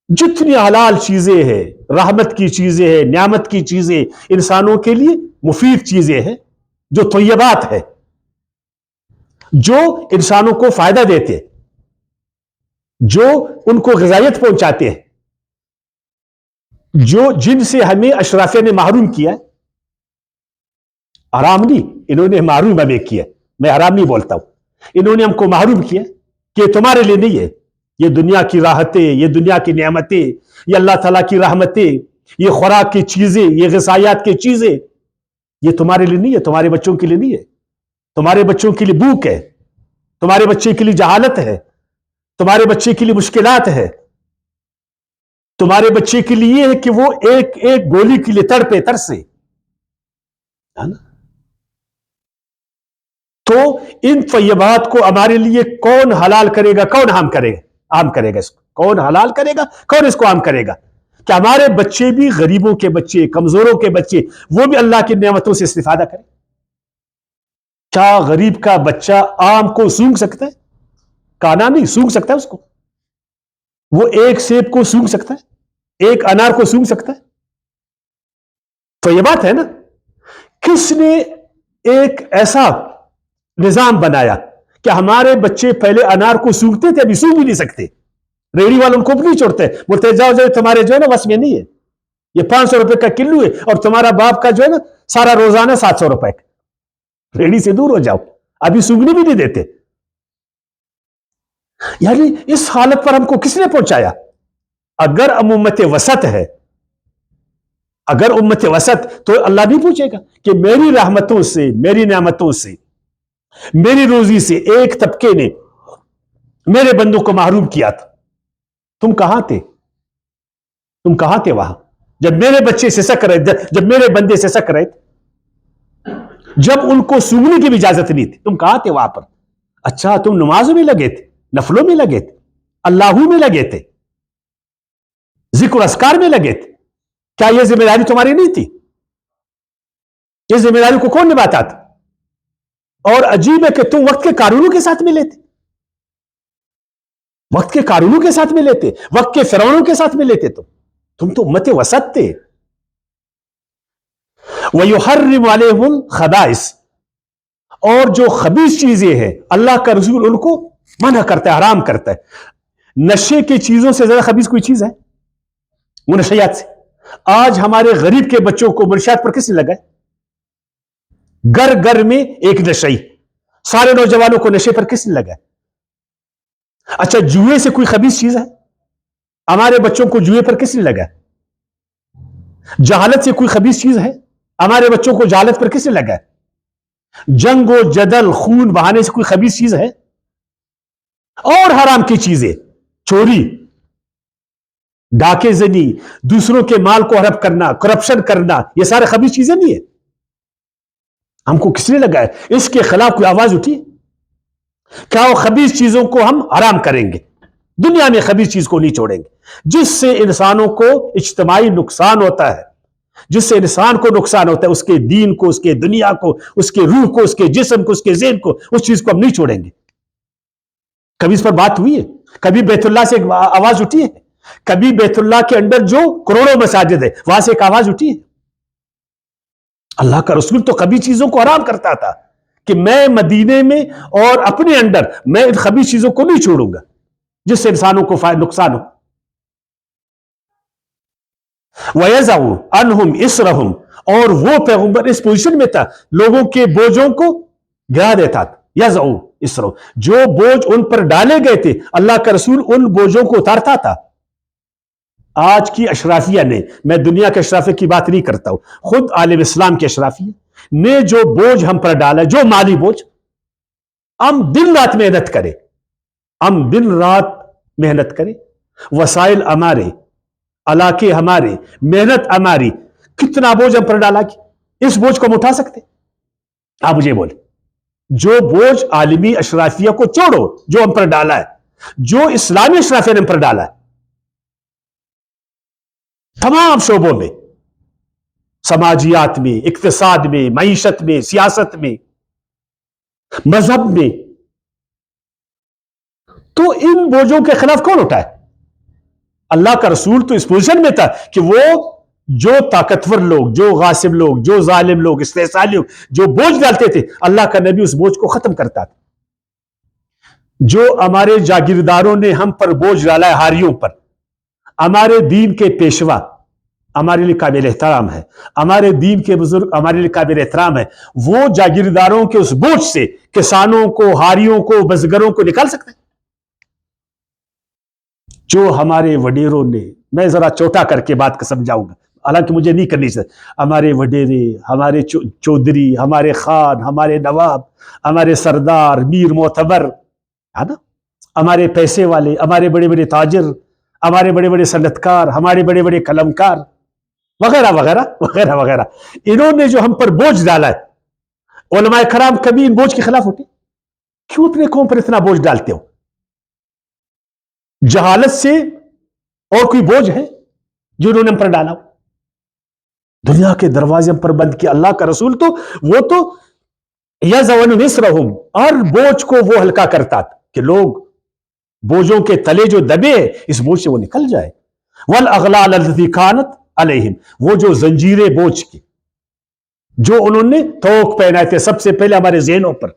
جتنی حلال چیزیں ہیں، رحمت کی چیزیں ہیں، نعمت کی چیزیں، انسانوں کے لیے مفید چیزیں ہیں جو طیبات ہے، جو انسانوں کو فائدہ دیتے، جو ان کو غذائیت پہنچاتے ہیں، جن سے ہمیں اشرافیہ نے محروم کیا ہے. حرام نہیں، انہوں نے محروم ہمیں کیا. میں حرام نہیں بولتا ہوں، انہوں نے ہم کو محروم کیا کہ تمہارے لیے نہیں ہے یہ دنیا کی راحتیں، یہ دنیا کی نعمتیں، یہ اللہ تعالیٰ کی رحمتیں، یہ خوراک کی چیزیں، یہ غذائیات کی چیزیں، یہ تمہارے لیے نہیں ہے، تمہارے بچوں کے لیے نہیں ہے. تمہارے بچوں کے لیے بھوک ہے، تمہارے بچے کے لیے جہالت ہے، تمہارے بچے کے لیے مشکلات ہے، تمہارے بچے کے لیے یہ ہے کہ وہ ایک ایک گولی کے لیے تڑپے ترسے. تو ان طیبات کو ہمارے لیے کون حلال کرے گا، کون عام کرے گا؟ عام کرے گا اس کو کون حلال کرے گا، کون اس کو عام کرے گا؟ کہ ہمارے بچے بھی، غریبوں کے بچے، کمزوروں کے بچے، وہ بھی اللہ کی نعمتوں سے استفادہ کریں. کیا غریب کا بچہ آم کو سونگھ سکتا ہے؟ کانا نہیں سونگھ سکتا ہے اس کو. وہ ایک سیب کو سونگھ سکتا ہے، ایک انار کو سونگھ سکتا ہے. تو یہ بات ہے نا، کس نے ایک ایسا نظام بنایا کہ ہمارے بچے پہلے انار کو سونگھتے تھے، ابھی سونگھ بھی نہیں سکتے. ریڑی والوں کو بھی نہیں چھوڑتے، بولتے جاؤ جاؤ تمہارے جو ہے نا بس میں نہیں ہے، یہ 500 روپے کا کلو ہے اور تمہارا باپ کا جو ہے نا سارا روزانہ 700 روپے کا، ریڑی سے دور ہو جاؤ. ابھی سونگنے بھی نہیں دیتے. یعنی اس حالت پر ہم کو کس نے پہنچایا؟ اگر امت وسط ہے، اگر امت وسط، تو اللہ نہیں پوچھے گا کہ میری رحمتوں سے، میری نعمتوں سے، میری روزی سے ایک طبقے نے میرے بندوں کو محروم کیا تھا. تم کہاں تھے؟ تم کہاں تھے وہاں جب میرے بچے سے سک رہے، جب میرے بندے سے سک رہے تھے، جب ان کو سونگنے کی بھی اجازت نہیں تھی؟ تم کہاں تھے وہاں پر؟ اچھا تم نمازوں میں لگے تھے، نفلوں میں لگے تھے، اللہو میں لگے تھے، ذکر اذکار میں لگے تھے. کیا یہ ذمہ داری تمہاری نہیں تھی؟ یہ ذمہ داری کو کون نبھاتا تھا؟ اور عجیب ہے کہ تم وقت کے قانونوں کے ساتھ ملے تھے، وقت کے قانونوں کے ساتھ ملے تھے، وقت کے فرعونوں کے ساتھ ملے تھے. تم تو امت وسط تھے. وَيُحَرِّمُ عَلَيْهِمُ الْخَبَائِثَ. اور جو خبیث چیزیں ہیں اللہ کا رسول ان کو منع کرتا ہے، حرام کرتا ہے. نشے کی چیزوں سے زیادہ خبیث کوئی چیز ہے؟ منشیات سے. آج ہمارے غریب کے بچوں کو منشیات پر کس نے لگا ہے؟ گھر گھر میں ایک نشئی، سارے نوجوانوں کو نشے پر کس نے لگا ہے؟ اچھا جوئے سے کوئی خبیث چیز ہے؟ ہمارے بچوں کو جوئے پر کس نے لگا ہے؟ جہالت سے کوئی خبیث چیز ہے؟ ہمارے بچوں کو جہالت پر کس نے لگا ہے؟ جنگ و جدل، خون بہانے سے کوئی خبیث چیز ہے؟ اور حرام کی چیزیں، چوری، ڈاکے زنی، دوسروں کے مال کو ہڑپ کرنا، کرپشن کرنا، یہ سارے خبیث چیزیں نہیں ہیں. ہم کو کس نے لگا ہے؟ اس کے خلاف کوئی آواز اٹھی؟ کیا وہ خبیث چیزوں کو ہم حرام کریں گے؟ دنیا میں خبیث چیز کو نہیں چھوڑیں گے، جس سے انسانوں کو اجتماعی نقصان ہوتا ہے، جس سے انسان کو نقصان ہوتا ہے، اس کے دین کو، اس کے دنیا کو، اس کے روح کو، اس کے جسم کو، اس کے ذہن کو، اس چیز کو ہم نہیں چھوڑیں گے. کبھی اس پر بات ہوئی ہے؟ کبھی بیت اللہ سے ایک آواز اٹھی ہے؟ کبھی بیت اللہ کے اندر جو کروڑوں مساجد ہے وہاں سے ایک آواز اٹھی ہے؟ اللہ کا رسول تو خبیث چیزوں کو حرام کرتا تھا کہ میں مدینے میں اور اپنے اندر میں ان خبیث چیزوں کو نہیں چھوڑوں گا جس سے انسانوں کو نقصان ہو. وَيَزَعُ عَنْهُمْ إِسْرَهُمْ. اور وہ پیغمبر اس پوزیشن میں تھا، لوگوں کے بوجھوں کو گرا دیتا تھا. یزعو اسرو، جو بوجھ ان پر ڈالے گئے تھے اللہ کا رسول ان بوجھوں کو اتارتا تھا. آج کی اشرافیہ نے، میں دنیا کے اشرافیہ کی بات نہیں کرتا ہوں، خود عالم اسلام کے اشرافیہ نے جو بوجھ ہم پر ڈالا، جو مالی بوجھ، ہم دن رات محنت کریں، ہم دن رات محنت کریں، وسائل ہمارے، علاقے ہمارے، محنت ہماری، کتنا بوجھ ہم پر ڈالا کہ اس بوجھ کو ہم اٹھا سکتے؟ آپ مجھے بولے، جو بوجھ عالمی اشرافیہ کو چھوڑو جو ہم پر ڈالا ہے، جو اسلامی اشرافیہ نے ہم پر ڈالا ہے، تمام شعبوں میں، سماجیات میں، اقتصاد میں، معیشت میں، سیاست میں، مذہب میں، تو ان بوجھوں کے خلاف کون اٹھائے؟ اللہ کا رسول تو اس پوزیشن میں تھا کہ وہ جو طاقتور لوگ، جو غاصب لوگ، جو ظالم لوگ، استحصالی لوگ جو بوجھ ڈالتے تھے، اللہ کا نبی اس بوجھ کو ختم کرتا تھا۔ جو ہمارے جاگیرداروں نے ہم پر بوجھ ڈالا ہے، ہاریوں پر، ہمارے دین کے پیشوا ہمارے لیے قابل احترام ہے، ہمارے دین کے بزرگ ہمارے لیے قابل احترام ہے، وہ جاگیرداروں کے اس بوجھ سے کسانوں کو، ہاریوں کو، بزگروں کو نکال سکتے ہیں؟ جو ہمارے وڈیروں نے، میں ذرا چھوٹا کر کے بات کو سمجھاؤں گا، حالانکہ مجھے نہیں کرنی چاہیے، ہمارے وڈیرے، ہمارے چودھری، ہمارے خان، ہمارے نواب، ہمارے سردار، میر معتبر، ہے نا، ہمارے پیسے والے، ہمارے بڑے بڑے تاجر، ہمارے بڑے بڑے صنعتکار، ہمارے بڑے بڑے قلمکار، وغیرہ وغیرہ وغیرہ وغیرہ، انہوں نے جو ہم پر بوجھ ڈالا ہے، علماء کرام کبھی ان بوجھ کے خلاف اٹھے؟ کیوں اپنے قوم پر اتنا بوجھ ڈالتے ہو؟ جہالت سے اور کوئی بوجھ ہے جو انہوں نے ہم پر ڈالا؟ دنیا کے دروازے ہم پر بند کیا، اللہ کا رسول تو وہ تو یزون نصرہم، اور بوجھ کو وہ ہلکا کرتا تھا کہ لوگ بوجھوں کے تلے جو دبے اس بوجھ سے وہ نکل جائے۔ والاغلال التي كانت علیہم، وہ جو زنجیریں بوجھ کی جو انہوں نے توق پہنائے تھے سب سے پہلے ہمارے ذہنوں پر،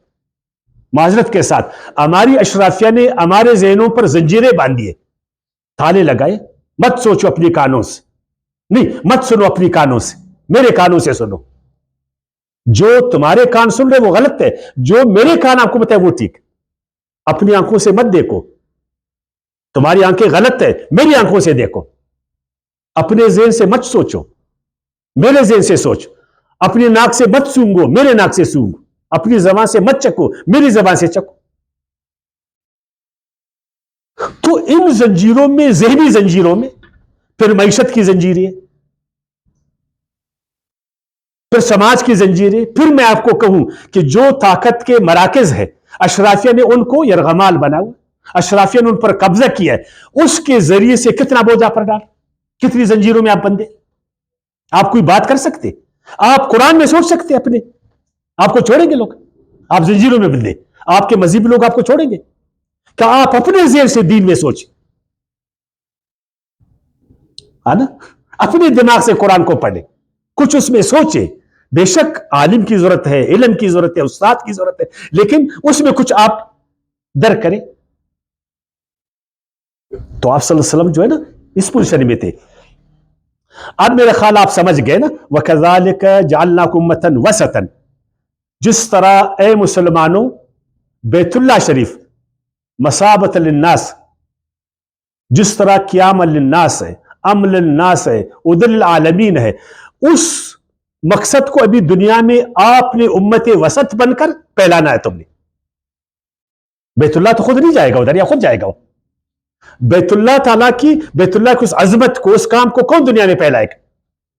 معذرت کے ساتھ ہماری اشرافیہ نے ہمارے ذہنوں پر زنجیریں باندھی، تالے لگائے، مت سوچو اپنی کانوں سے، نہیں مت سنو اپنی کانوں سے، میرے کانوں سے سنو، جو تمہارے کان سن رہے وہ غلط ہے، جو میرے کان آپ کو بتائے وہ ٹھیک۔ اپنی آنکھوں سے مت دیکھو، تمہاری آنکھیں غلط ہے، میری آنکھوں سے دیکھو۔ اپنے ذہن سے مت سوچو، میرے ذہن سے سوچو۔ اپنی ناک سے مت سونگو، میرے ناک سے سونگو۔ اپنی زبان سے مت چکو، میری زبان سے چکو۔ تو ان زنجیروں میں، ذہنی زنجیروں میں، پھر معیشت کی زنجیریں، پھر سماج کی زنجیریں، پھر میں آپ کو کہوں کہ جو طاقت کے مراکز ہے اشرافیہ نے ان کو یرغمال بنا ہوا، اشرافیہ نے ان پر قبضہ کیا ہے، اس کے ذریعے سے کتنا بوجھ پر ڈال، کتنی زنجیروں میں آپ بندے؟ آپ کوئی بات کر سکتے؟ آپ قرآن میں سوچ سکتے اپنے آپ کو چھوڑیں گے لوگ؟ آپ زنجیروں میں بندے، آپ کے مذہبی لوگ آپ کو چھوڑیں گے؟ کیا آپ اپنے ذہن سے دین میں سوچیں، ہے نا، اپنے دماغ سے قرآن کو پڑھیں، کچھ اس میں سوچیں۔ بے شک عالم کی ضرورت ہے، علم کی ضرورت ہے، استاد کی ضرورت ہے، لیکن اس میں کچھ آپ درک کریں۔ تو آپ صلی اللہ علیہ وسلم جو ہے نا اس پوزیشن میں تھے۔ اب میرا خیال آپ سمجھ گئے نا، وَكَذَلِكَ جَعَلْنَاكُمْ أُمَّةً وَسَطًا، جس طرح اے مسلمانوں بیت اللہ شریف مثابۃ للناس، جس طرح قیام للناس ہے، امن للناس ہے، عدل للعالمین ہے، اس مقصد کو ابھی دنیا میں آپ نے امت وسط بن کر پھیلانا ہے۔ تم نے بیت اللہ تو خود نہیں جائے گا ادھر، یا خود جائے گا؟ بیت اللہ تعالیٰ کی، بیت اللہ کی اس عظمت کو، اس کام کو کون دنیا میں پھیلائے گا؟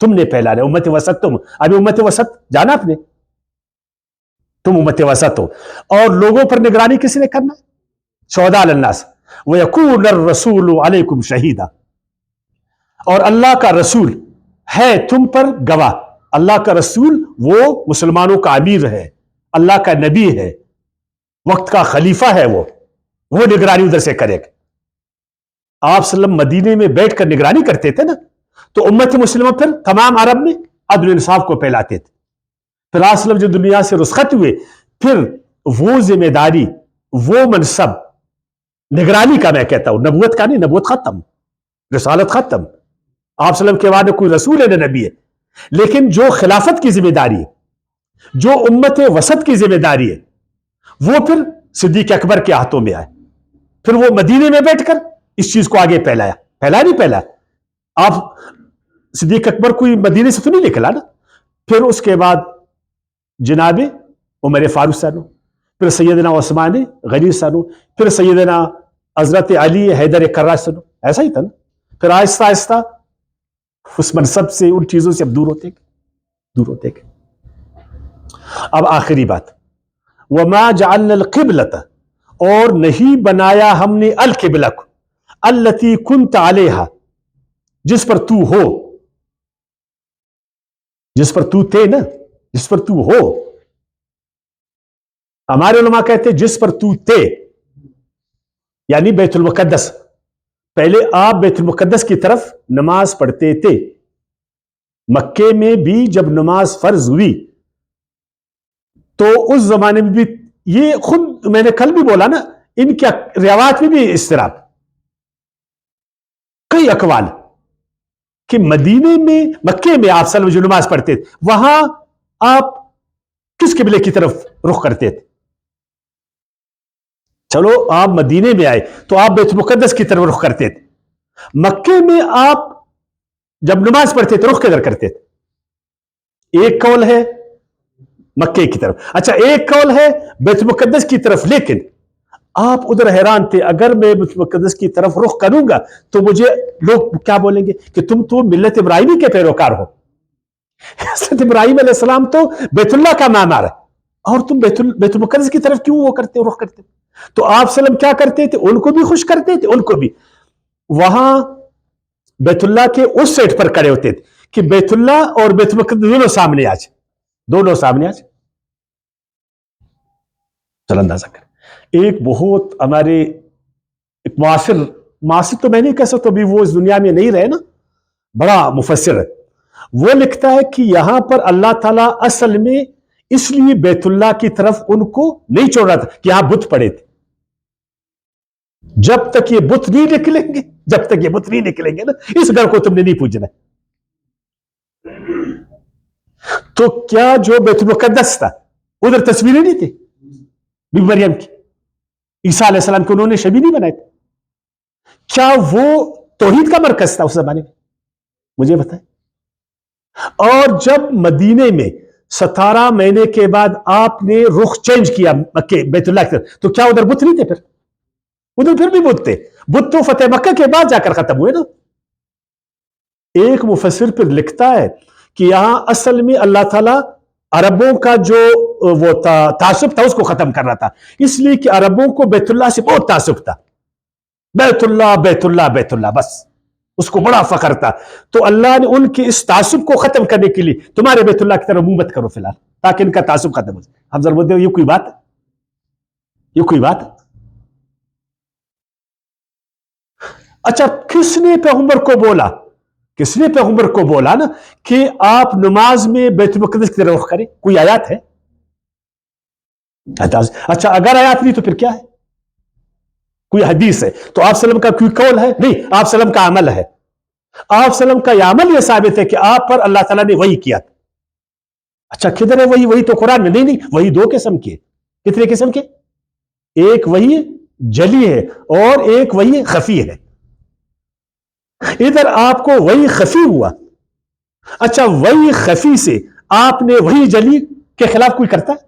تم نے پھیلانا ہے، امت وسط تم۔ ابھی امت وسط جانا آپ نے، تم امت وسط ہو، اور لوگوں پر نگرانی کس نے کرنا ہے؟ شہداء علی الناس وَيَكُونَ الرَّسُولُ عَلَيْكُمْ شَهِيدًا، اور اللہ کا رسول ہے تم پر گواہ۔ اللہ کا رسول وہ مسلمانوں کا امیر ہے، اللہ کا نبی ہے، وقت کا خلیفہ ہے، وہ نگرانی ادھر سے کرے گا۔ آپ صلی اللہ علیہ وسلم مدینے میں بیٹھ کر نگرانی کرتے تھے نا، تو امت مسلمہ پھر تمام عرب میں عدل انصاف کو پھیلاتے تھے۔ پھر آپ صلی اللہ علیہ وسلم جو دنیا سے رخصت ہوئے، پھر وہ ذمہ داری، وہ منصب، نگرانی کا میں کہتا ہوں، نبوت کا نہیں، نبوت ختم، رسالت ختم، آپ صلی اللہ علیہ وسلم کے بعد کوئی رسول ہے نہ نبی ہے، لیکن جو خلافت کی ذمہ داری ہے، جو امت وسط کی ذمہ داری ہے، وہ پھر صدیق اکبر کے ہاتھوں میں آئے۔ پھر وہ مدینے میں بیٹھ کر اس چیز کو آگے پھیلایا نہیں پھیلایا۔ آپ صدیق اکبر کوئی مدینے سے تو نہیں نکلا نا۔ پھر اس کے بعد جناب عمر فاروق سانو، پھر سیدنا عثمان غنی سانو، پھر سیدنا حضرت علی حیدر کرار سانو. ایسا ہی تھا نا. پھر آہستہ آہستہ اس منصب سے، ان چیزوں سے اب دور ہوتے گئے. اب آخری بات، وما جعلنا القبلۃ، اور نہیں بنایا ہم نے القبلہ کو، التی کنت علیہا، جس پر تو ہو، جس پر تو تھے نا، جس پر تو ہو. ہمارے علماء کہتے جس پر تو تھے یعنی بیت المقدس. پہلے آپ بیت المقدس کی طرف نماز پڑھتے تھے. مکے میں بھی جب نماز فرض ہوئی تو اس زمانے میں بھی، یہ خود میں نے کل بھی بولا نا، ان کے روایات میں بھی اضطراب، کئی اقوال کہ مدینے میں، مکے میں آپ صلی اللہ علیہ وسلم جو نماز پڑھتے تھے وہاں آپ کس قبلے کی طرف رخ کرتے تھے؟ چلو آپ مدینے میں آئے تو آپ بیت المقدس کی طرف رخ کرتے تھے. مکے میں آپ جب نماز پڑھتے تھے رخ کدھر کرتے تھے؟ ایک قول ہے مکے کی طرف، اچھا ایک قول ہے بیت المقدس کی طرف. لیکن آپ ادھر حیران تھے، اگر میں بیت المقدس کی طرف رخ کروں گا تو مجھے لوگ کیا بولیں گے کہ تم تو ملت ابراہیمی کے پیروکار ہو. حضرت ابراہیم علیہ السلام تو بیت اللہ کا معمار ہے، اور تم بیت المقدس کی طرف کیوں وہ کرتے ہو، رخ کرتے ہو؟ تو آپ صلی اللہ علیہ وسلم کیا کرتے تھے؟ ان کو بھی خوش کرتے تھے، ان کو بھی وہاں بیت اللہ کے اس سائڈ پر کھڑے ہوتے تھے کہ بیت اللہ اور بیت المقدس دونوں سامنے آج، دونوں سامنے آج. چل اندازہ کر، ایک بہت ہمارے ایک معاصر تو میں نہیں کہہ سکتا، بھی وہ اس دنیا میں نہیں رہے نا، بڑا مفسر ہے، وہ لکھتا ہے کہ یہاں پر اللہ تعالیٰ اصل میں اس لیے بیت اللہ کی طرف ان کو نہیں چھوڑ رہا تھا کہ یہاں بت پڑے تھے. جب تک یہ بت نہیں نکلیں گے، جب تک یہ بت نہیں نکلیں گے نا، اس گھر کو تم نے نہیں پوجنا. تو کیا جو بیت المقدس تھا ادھر تصویریں نہیں تھی بی مریم کی، عیسیٰ علیہ السلام کو انہوں نے شبیہ نہیں بنائے تھے؟ کیا وہ توحید کا مرکز تھا اس زمانے میں؟ مجھے بتائیں. اور جب مدینے میں 17 مہینے کے بعد آپ نے رخ چینج کیا مکے بیت اللہ کی طرف، تو کیا ادھر بت نہیں تھے؟ پھر ادھر پھر بھی بت تھے. بت تو فتح مکہ کے بعد جا کر ختم ہوئے نا. ایک مفسر پھر لکھتا ہے کہ یہاں اصل میں اللہ تعالیٰ عربوں کا جو وہ تعصب تھا اس کو ختم کر رہا تھا، اس لیے کہ عربوں کو بیت اللہ سے بہت تعصب تھا. بیت اللہ بیت اللہ بیت اللہ، بس اس کو بڑا فخر تھا. تو اللہ نے ان کے اس تعصب کو ختم کرنے کے لیے تمہارے بیت اللہ کی طرف منہ مت کرو فی الحال، تاکہ ان کا تعصب ختم ہو جائے. ہم ضرور بولتے ہیں یہ کوئی بات ہے؟ یہ کوئی بات ہے؟ اچھا کس نے پیغمبر کو بولا، کس نے پیغمبر کو بولا نا کہ آپ نماز میں بیت المقدس کی طرف رخ کریں؟ کوئی آیات ہے؟ اچھا اگر آیات نہیں تو پھر کیا ہے؟ کوئی حدیث ہے؟ تو آپ صلی اللہ علیہ وسلم کا کوئی قول ہے؟ نہیں، آپ صلی اللہ علیہ وسلم کا عمل ہے. آپ صلی اللہ علیہ وسلم کا یہ عمل یہ ثابت ہے کہ آپ پر اللہ تعالیٰ نے وحی کیا تھا. اچھا کدھر ہے وحی؟ وحی تو قرآن میں نہیں. وحی 2 قسم کے. کتنے قسم کے؟ ایک وحی جلی ہے اور ایک وحی خفی ہے. ادھر آپ کو وحی خفی ہوا. اچھا وحی خفی سے آپ نے وحی جلی کے خلاف کوئی کرتا ہے؟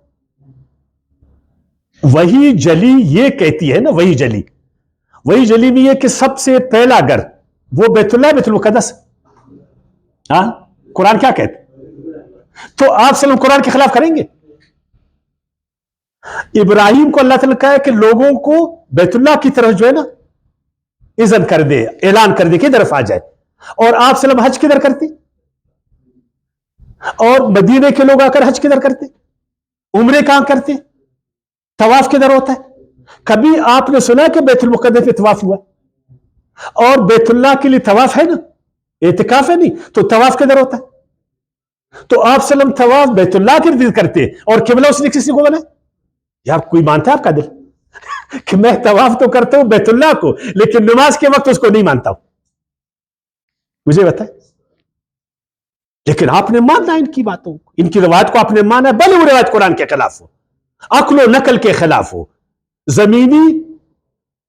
وحی جلی یہ کہتی ہے نا، وحی جلی میں یہ کہ سب سے پہلا گھر وہ بیت اللہ بیت المقدس. ہاں قرآن کیا کہتے؟ تو آپ صلی اللہ علیہ وسلم قرآن کے خلاف کریں گے؟ ابراہیم کو اللہ تعالیٰ کہا ہے کہ لوگوں کو بیت اللہ کی طرف جو ہے نا اذن کر دے، اعلان کر دے کہ طرف آ جائے. اور آپ صلی اللہ علیہ وسلم حج کدھر کرتے؟ اور مدینے کے لوگ آ کر حج کدھر کرتے؟ عمرے کہاں کرتے؟ طواف کدھر ہوتا ہے؟ کبھی آپ نے سنا کہ بیت المقدس میں طواف ہوا؟ اور بیت اللہ کے لیے طواف ہے نا، اعتکاف ہے نہیں، تو طواف کدھر ہوتا ہے؟ تو آپ صلی اللہ علیہ وسلم طواف بیت اللہ کے ارد کرتے اور قبلہ اس نے کسی کو بنا؟ یار کوئی مانتا ہے آپ کا دل کہ میں طواف تو کرتا ہوں بیت اللہ کو لیکن نماز کے وقت اس کو نہیں مانتا ہوں؟ مجھے بتائیں. لیکن آپ نے ماننا ان کی باتوں کو، ان کی روایت کو آپ نے مانا، بھلے وہ روایت قرآن کے خلاف ہو، عقل و نقل کے خلاف ہو، زمینی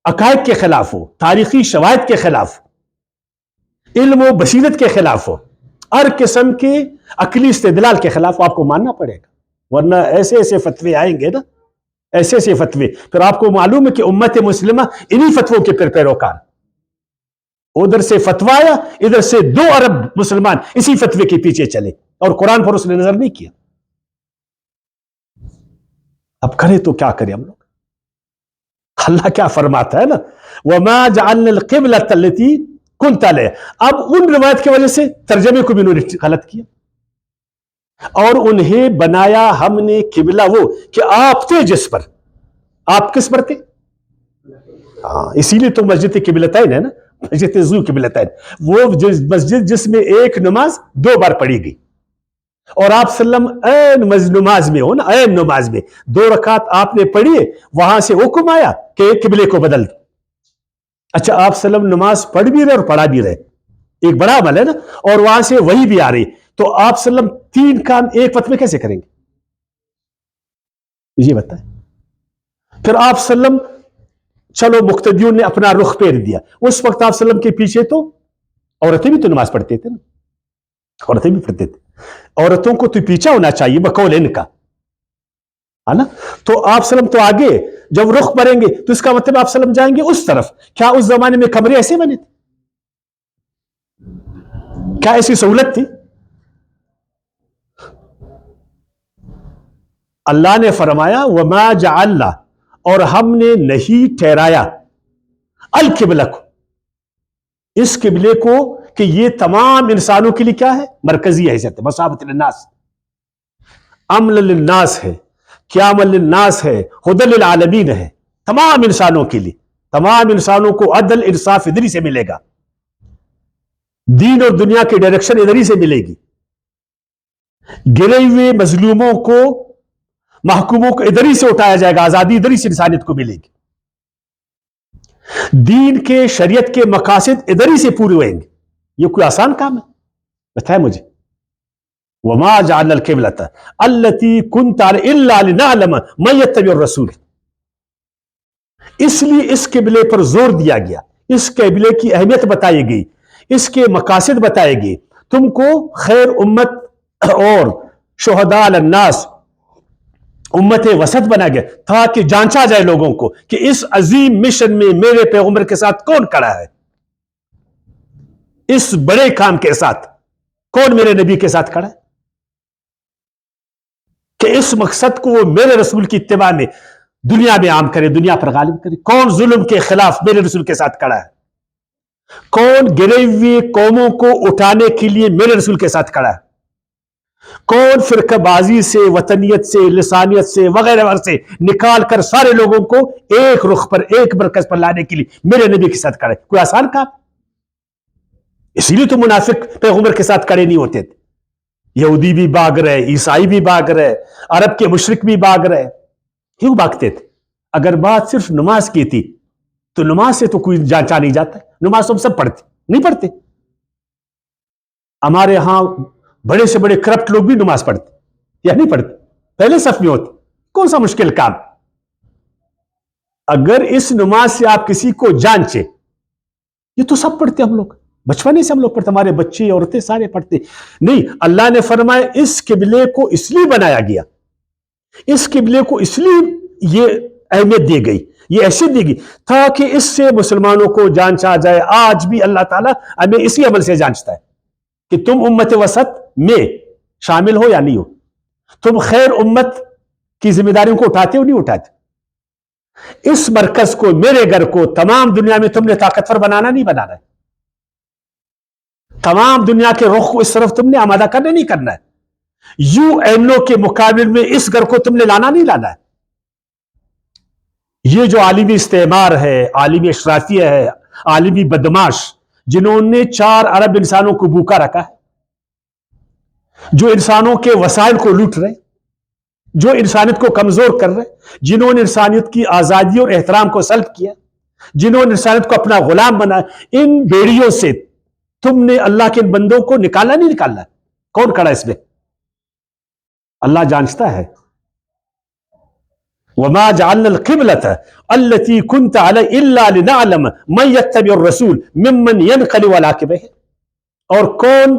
عقائد کے خلاف ہو، تاریخی شواہد کے خلاف ہو، علم و بصیرت کے خلاف ہو، ہر قسم کے عقلی استدلال کے خلاف ہو، آپ کو ماننا پڑے گا. ورنہ ایسے ایسے فتوے آئیں گے نا، ایسے ایسے فتوے، پھر آپ کو معلوم ہے کہ امت مسلمہ انہی فتووں کے پیروکار، ادھر سے فتویٰ آیا، ادھر سے 2 ارب مسلمان اسی فتوے کے پیچھے چلے، اور قرآن پر اس نے نظر نہیں کیا۔ اب کرے تو کیا کرے ہم لوگ؟ اللہ کیا فرماتا ہے نا، وَمَا جَعَلْنَا الْقِبْلَةَ الَّتِي كُنْتَ عَلَيْهَا۔ اب ان روایت کی وجہ سے ترجمے کو بھی انہوں نے غلط کیا، اور انہیں بنایا ہم نے قبلہ وہ کہ آپ تھے جس پر، آپ کس پر تھے؟ ہاں، اسی لیے تو مسجد قبلتین ہے نا، مسجد ذو قبلتین، وہ مسجد جس میں ایک نماز 2 بار پڑھی گئی، اور آپ صلی اللہ علیہ وسلم نماز میں ہو نا، این نماز میں 2 رکعت آپ نے پڑھی ہے، وہاں سے حکم آیا کہ قبلے کو بدل دو۔ اچھا، آپ صلی اللہ علیہ وسلم نماز پڑھ بھی رہے اور پڑھا بھی رہے، ایک بڑا عمل ہے نا، اور وہاں سے وہی بھی آ رہی، تو آپ صلی اللہ علیہ وسلم 3 کام ایک وقت میں کیسے کریں گے؟ یہ بتائیں۔ پھر آپ صلی اللہ علیہ وسلم، چلو مقتدیوں نے اپنا رخ پھیر دیا، اس وقت آپ صلی اللہ علیہ وسلم کے پیچھے تو عورتیں بھی تو نماز پڑھتے تھے نا، عورتیں بھی پڑھتے تھے، عورتوں کو تو پیچھا ہونا چاہیے بقول ان کا، ہے نا؟ تو آپ صلی اللہ علیہ وسلم تو آگے، جب رخ بریں گے تو اس کا مطلب آپ صلی اللہ علیہ وسلم جائیں گے اس طرف۔ کیا اس زمانے میں کمرے ایسے بنے تھے؟ کیا ایسی سہولت تھی؟ اللہ نے فرمایا وَمَا جَعَلْنَا، اور ہم نے نہیں ٹھہرایا، القبلہ کو، اس قبلے کو، کہ یہ تمام انسانوں کے لیے کیا ہے؟ مرکزی حیثیت ہے، مسابۃ للناس، امن للناس ہے، قیام للناس ہے، ہدی للعالمین ہے، تمام انسانوں کے لیے، تمام انسانوں کو عدل انصاف ادھر ہی سے ملے گا، دین اور دنیا کی ڈائریکشن ادھر ہی سے ملے گی، گرے ہوئے مظلوموں کو، محکوموں کو ادھر ہی سے اٹھایا جائے گا، آزادی ادھر ہی سے انسانیت کو ملے گی، دین کے شریعت کے مقاصد ادھر ہی سے پورے ہوئیں گے۔ یہ کوئی آسان کام ہے؟ بتائیں مجھے۔ وَمَا جَعَلْنَا الْقِبْلَةَ الَّتِي كُنْتَ عَلَيْهَا إِلَّا لِنَعْلَمَ مَن يَتَّبِعُ الرَّسُولَ، اس لیے اس قبلے پر زور دیا گیا، اس قبلے کی اہمیت بتائی گئی، اس کے مقاصد بتائے گئے، تم کو خیر امت اور شہداء علی الناس، امت وسط بنا گیا، تاکہ جانچا جائے لوگوں کو کہ اس عظیم مشن میں میرے پیغمبر کے ساتھ کون کھڑا ہے، اس بڑے کام کے ساتھ کون میرے نبی کے ساتھ کھڑا ہے، کہ اس مقصد کو وہ میرے رسول کی اتباع میں دنیا میں عام کرے، دنیا پر غالب کرے، کون ظلم کے خلاف میرے رسول کے ساتھ کھڑا ہے، کون گرے ہوئے قوموں کو اٹھانے کے لیے میرے رسول کے ساتھ کھڑا ہے، کون فرقہ بازی سے، وطنیت سے، لسانیت سے، وغیرہ وغیرہ سے نکال کر سارے لوگوں کو ایک رخ پر، ایک مرکز پر لانے کے لیے میرے نبی کے ساتھ کھڑا ہے۔ کوئی آسان کام؟ اسی لیے تو منافق پیغمبر کے ساتھ کھڑے نہیں ہوتے تھے، یہودی بھی بھاگ رہے، عیسائی بھی بھاگ رہے، عرب کے مشرک بھی بھاگ رہے، کیوں بھاگتے تھے؟ اگر بات صرف نماز کی تھی تو نماز سے تو کوئی جانچا نہیں جاتا، نماز تو ہم سب پڑھتے، نہیں پڑھتے؟ ہمارے ہاں بڑے سے بڑے کرپٹ لوگ بھی نماز پڑھتے یا نہیں پڑھتے؟ پہلے صف میں ہوتے، کون سا مشکل کام؟ اگر اس نماز سے آپ کسی کو جانچے، یہ تو سب پڑھتے ہم لوگ، بچپنے سے ہم لوگ پڑھتے، ہمارے بچے عورتیں سارے پڑھتے، نہیں، اللہ نے فرمایا اس قبلے کو اس لیے بنایا گیا، اس قبلے کو اس لیے یہ اہمیت دی گئی، یہ حیثیت دی گئی، تاکہ اس سے مسلمانوں کو جانچا جائے۔ آج بھی اللہ تعالیٰ ہمیں اسی عمل سے جانچتا ہے کہ تم امت وسط میں شامل ہو یا نہیں ہو، تم خیر امت کی ذمہ داریوں کو اٹھاتے ہو نہیں اٹھاتے، اس مرکز کو، میرے گھر کو تمام دنیا میں تم نے طاقتور بنانا نہیں بنانا ہے، تمام دنیا کے رخ کو اس طرف تم نے آمادہ کرنا نہیں کرنا ہے، یو این او کے مقابل میں اس گھر کو تم نے لانا نہیں لانا ہے۔ یہ جو عالمی استعمار ہے، عالمی اشرافیہ ہے، عالمی بدماش، جنہوں نے 4 ارب انسانوں کو بھوکا رکھا ہے، جو انسانوں کے وسائل کو لوٹ رہے، جو انسانیت کو کمزور کر رہے، جنہوں نے انسانیت کی آزادی اور احترام کو سلب کیا، جنہوں نے انسانیت کو اپنا غلام بنایا، ان بیڑیوں سے تم نے اللہ کے ان بندوں کو نکالنا نہیں نکالنا؟ کون کھڑا اس میں؟ اللہ جانچتا ہے۔ وما جعلنا القبلة التي كنت عليها إلا لنعلم من يتبع الرسول ممن ينقلب على عقبيه، اور کون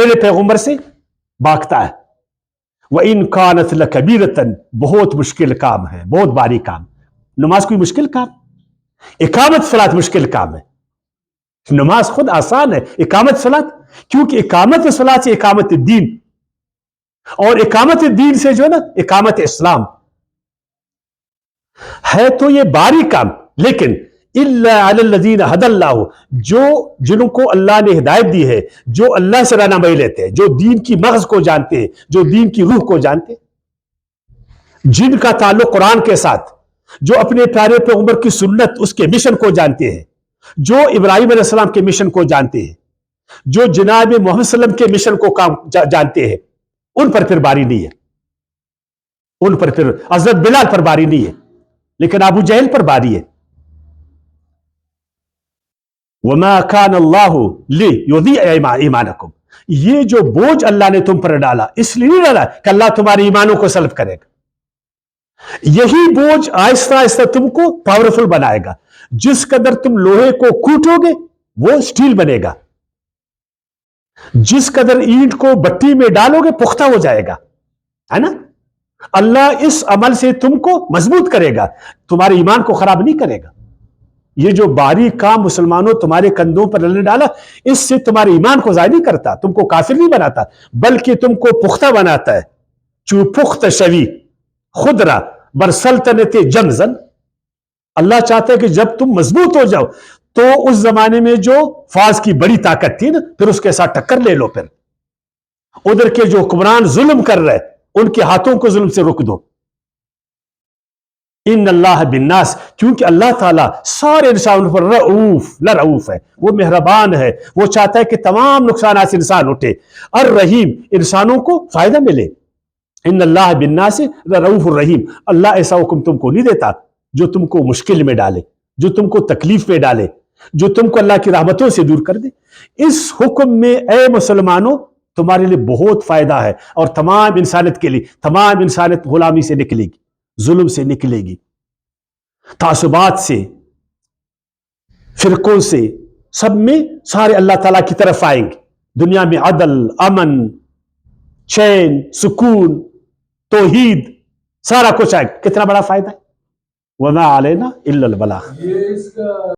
میرے پیغمبر سے بھاگتا ہے، وَإِن كَانَتْ لَكَبِيرَةً, بہت مشکل کام ہے, بہت بھاری کام. نماز کوئی مشکل کام, اقامت صلاۃ مشکل کام ہے. نماز خود آسان ہے, اقامت صلاۃ, کیونکہ اقامت صلاۃ سے اقامت الدین, اور اقامت الدین سے جو ہے نا اقامت اسلام ہے. تو یہ باری کام, لیکن الا علی الذین ھدی اللہ, جو جنوں کو اللہ نے ہدایت دی ہے, جو اللہ سے رہنمائی لیتے ہیں, جو دین کی مغز کو جانتے ہیں, جو دین کی روح کو جانتے ہیں, جن کا تعلق قرآن کے ساتھ, جو اپنے پیارے پیغمبر کی سنت اس کے مشن کو جانتے ہیں, جو ابراہیم علیہ السلام کے مشن کو جانتے ہیں, جو جناب محمد صلی اللہ علیہ وسلم کے مشن کو جانتے ہیں, ان پر پھر باری نہیں ہے. ان پر پھر حضرت بلال پر باری نہیں ہے, لیکن ابو جہل پر باری ہے. وما كان اللہ لیضیع ایمانکم, یہ جو بوجھ اللہ نے تم پر ڈالا, اس لیے نہیں ڈالا کہ اللہ تمہارے ایمانوں کو سلب کرے گا. یہی بوجھ آہستہ آہستہ تم کو پاورفل بنائے گا. جس قدر تم لوہے کو کوٹو گے وہ سٹیل بنے گا, جس قدر اینٹ کو بٹی میں ڈالو گے پختہ ہو جائے گا, ہے نا. اللہ اس عمل سے تم کو مضبوط کرے گا, تمہارے ایمان کو خراب نہیں کرے گا. یہ جو باریک کام مسلمانوں تمہارے کندھوں پر اللہ نے ڈالا, اس سے تمہارے ایمان کو ضائع نہیں کرتا, تم کو کافر نہیں بناتا, بلکہ تم کو پختہ بناتا ہے. چو پخت شوی خدرہ بر سلطنت جمزن, اللہ چاہتا ہے کہ جب تم مضبوط ہو جاؤ تو اس زمانے میں جو فارس کی بڑی طاقت تھی نا, پھر اس کے ساتھ ٹکر لے لو. پھر ادھر کے جو حکمران ظلم کر رہے ان کے ہاتھوں کو ظلم سے روک دو. ان اللہ بالناس, کیونکہ اللہ تعالیٰ سارے انسانوں پر لرؤوف ہے, وہ مہربان ہے, وہ چاہتا ہے کہ تمام نقصانات سے انسان اٹھے. الرحیم, انسانوں کو فائدہ ملے. ان اللہ بالناس لرؤوف الرحیم, اللہ ایسا حکم تم کو نہیں دیتا جو تم کو مشکل میں ڈالے, جو تم کو تکلیف میں ڈالے, جو تم کو اللہ کی رحمتوں سے دور کر دے. اس حکم میں اے مسلمانوں تمہارے لیے بہت فائدہ ہے, اور تمام انسانیت کے لیے. تمام انسانیت غلامی سے نکلے گی, ظلم سے نکلے گی, تعصبات سے, فرقوں سے, سب میں سارے اللہ تعالیٰ کی طرف آئیں گے. دنیا میں عدل, امن, چین, سکون, توحید, سارا کچھ آئے. کتنا بڑا فائدہ ہے. وما علینا الا البلاغ.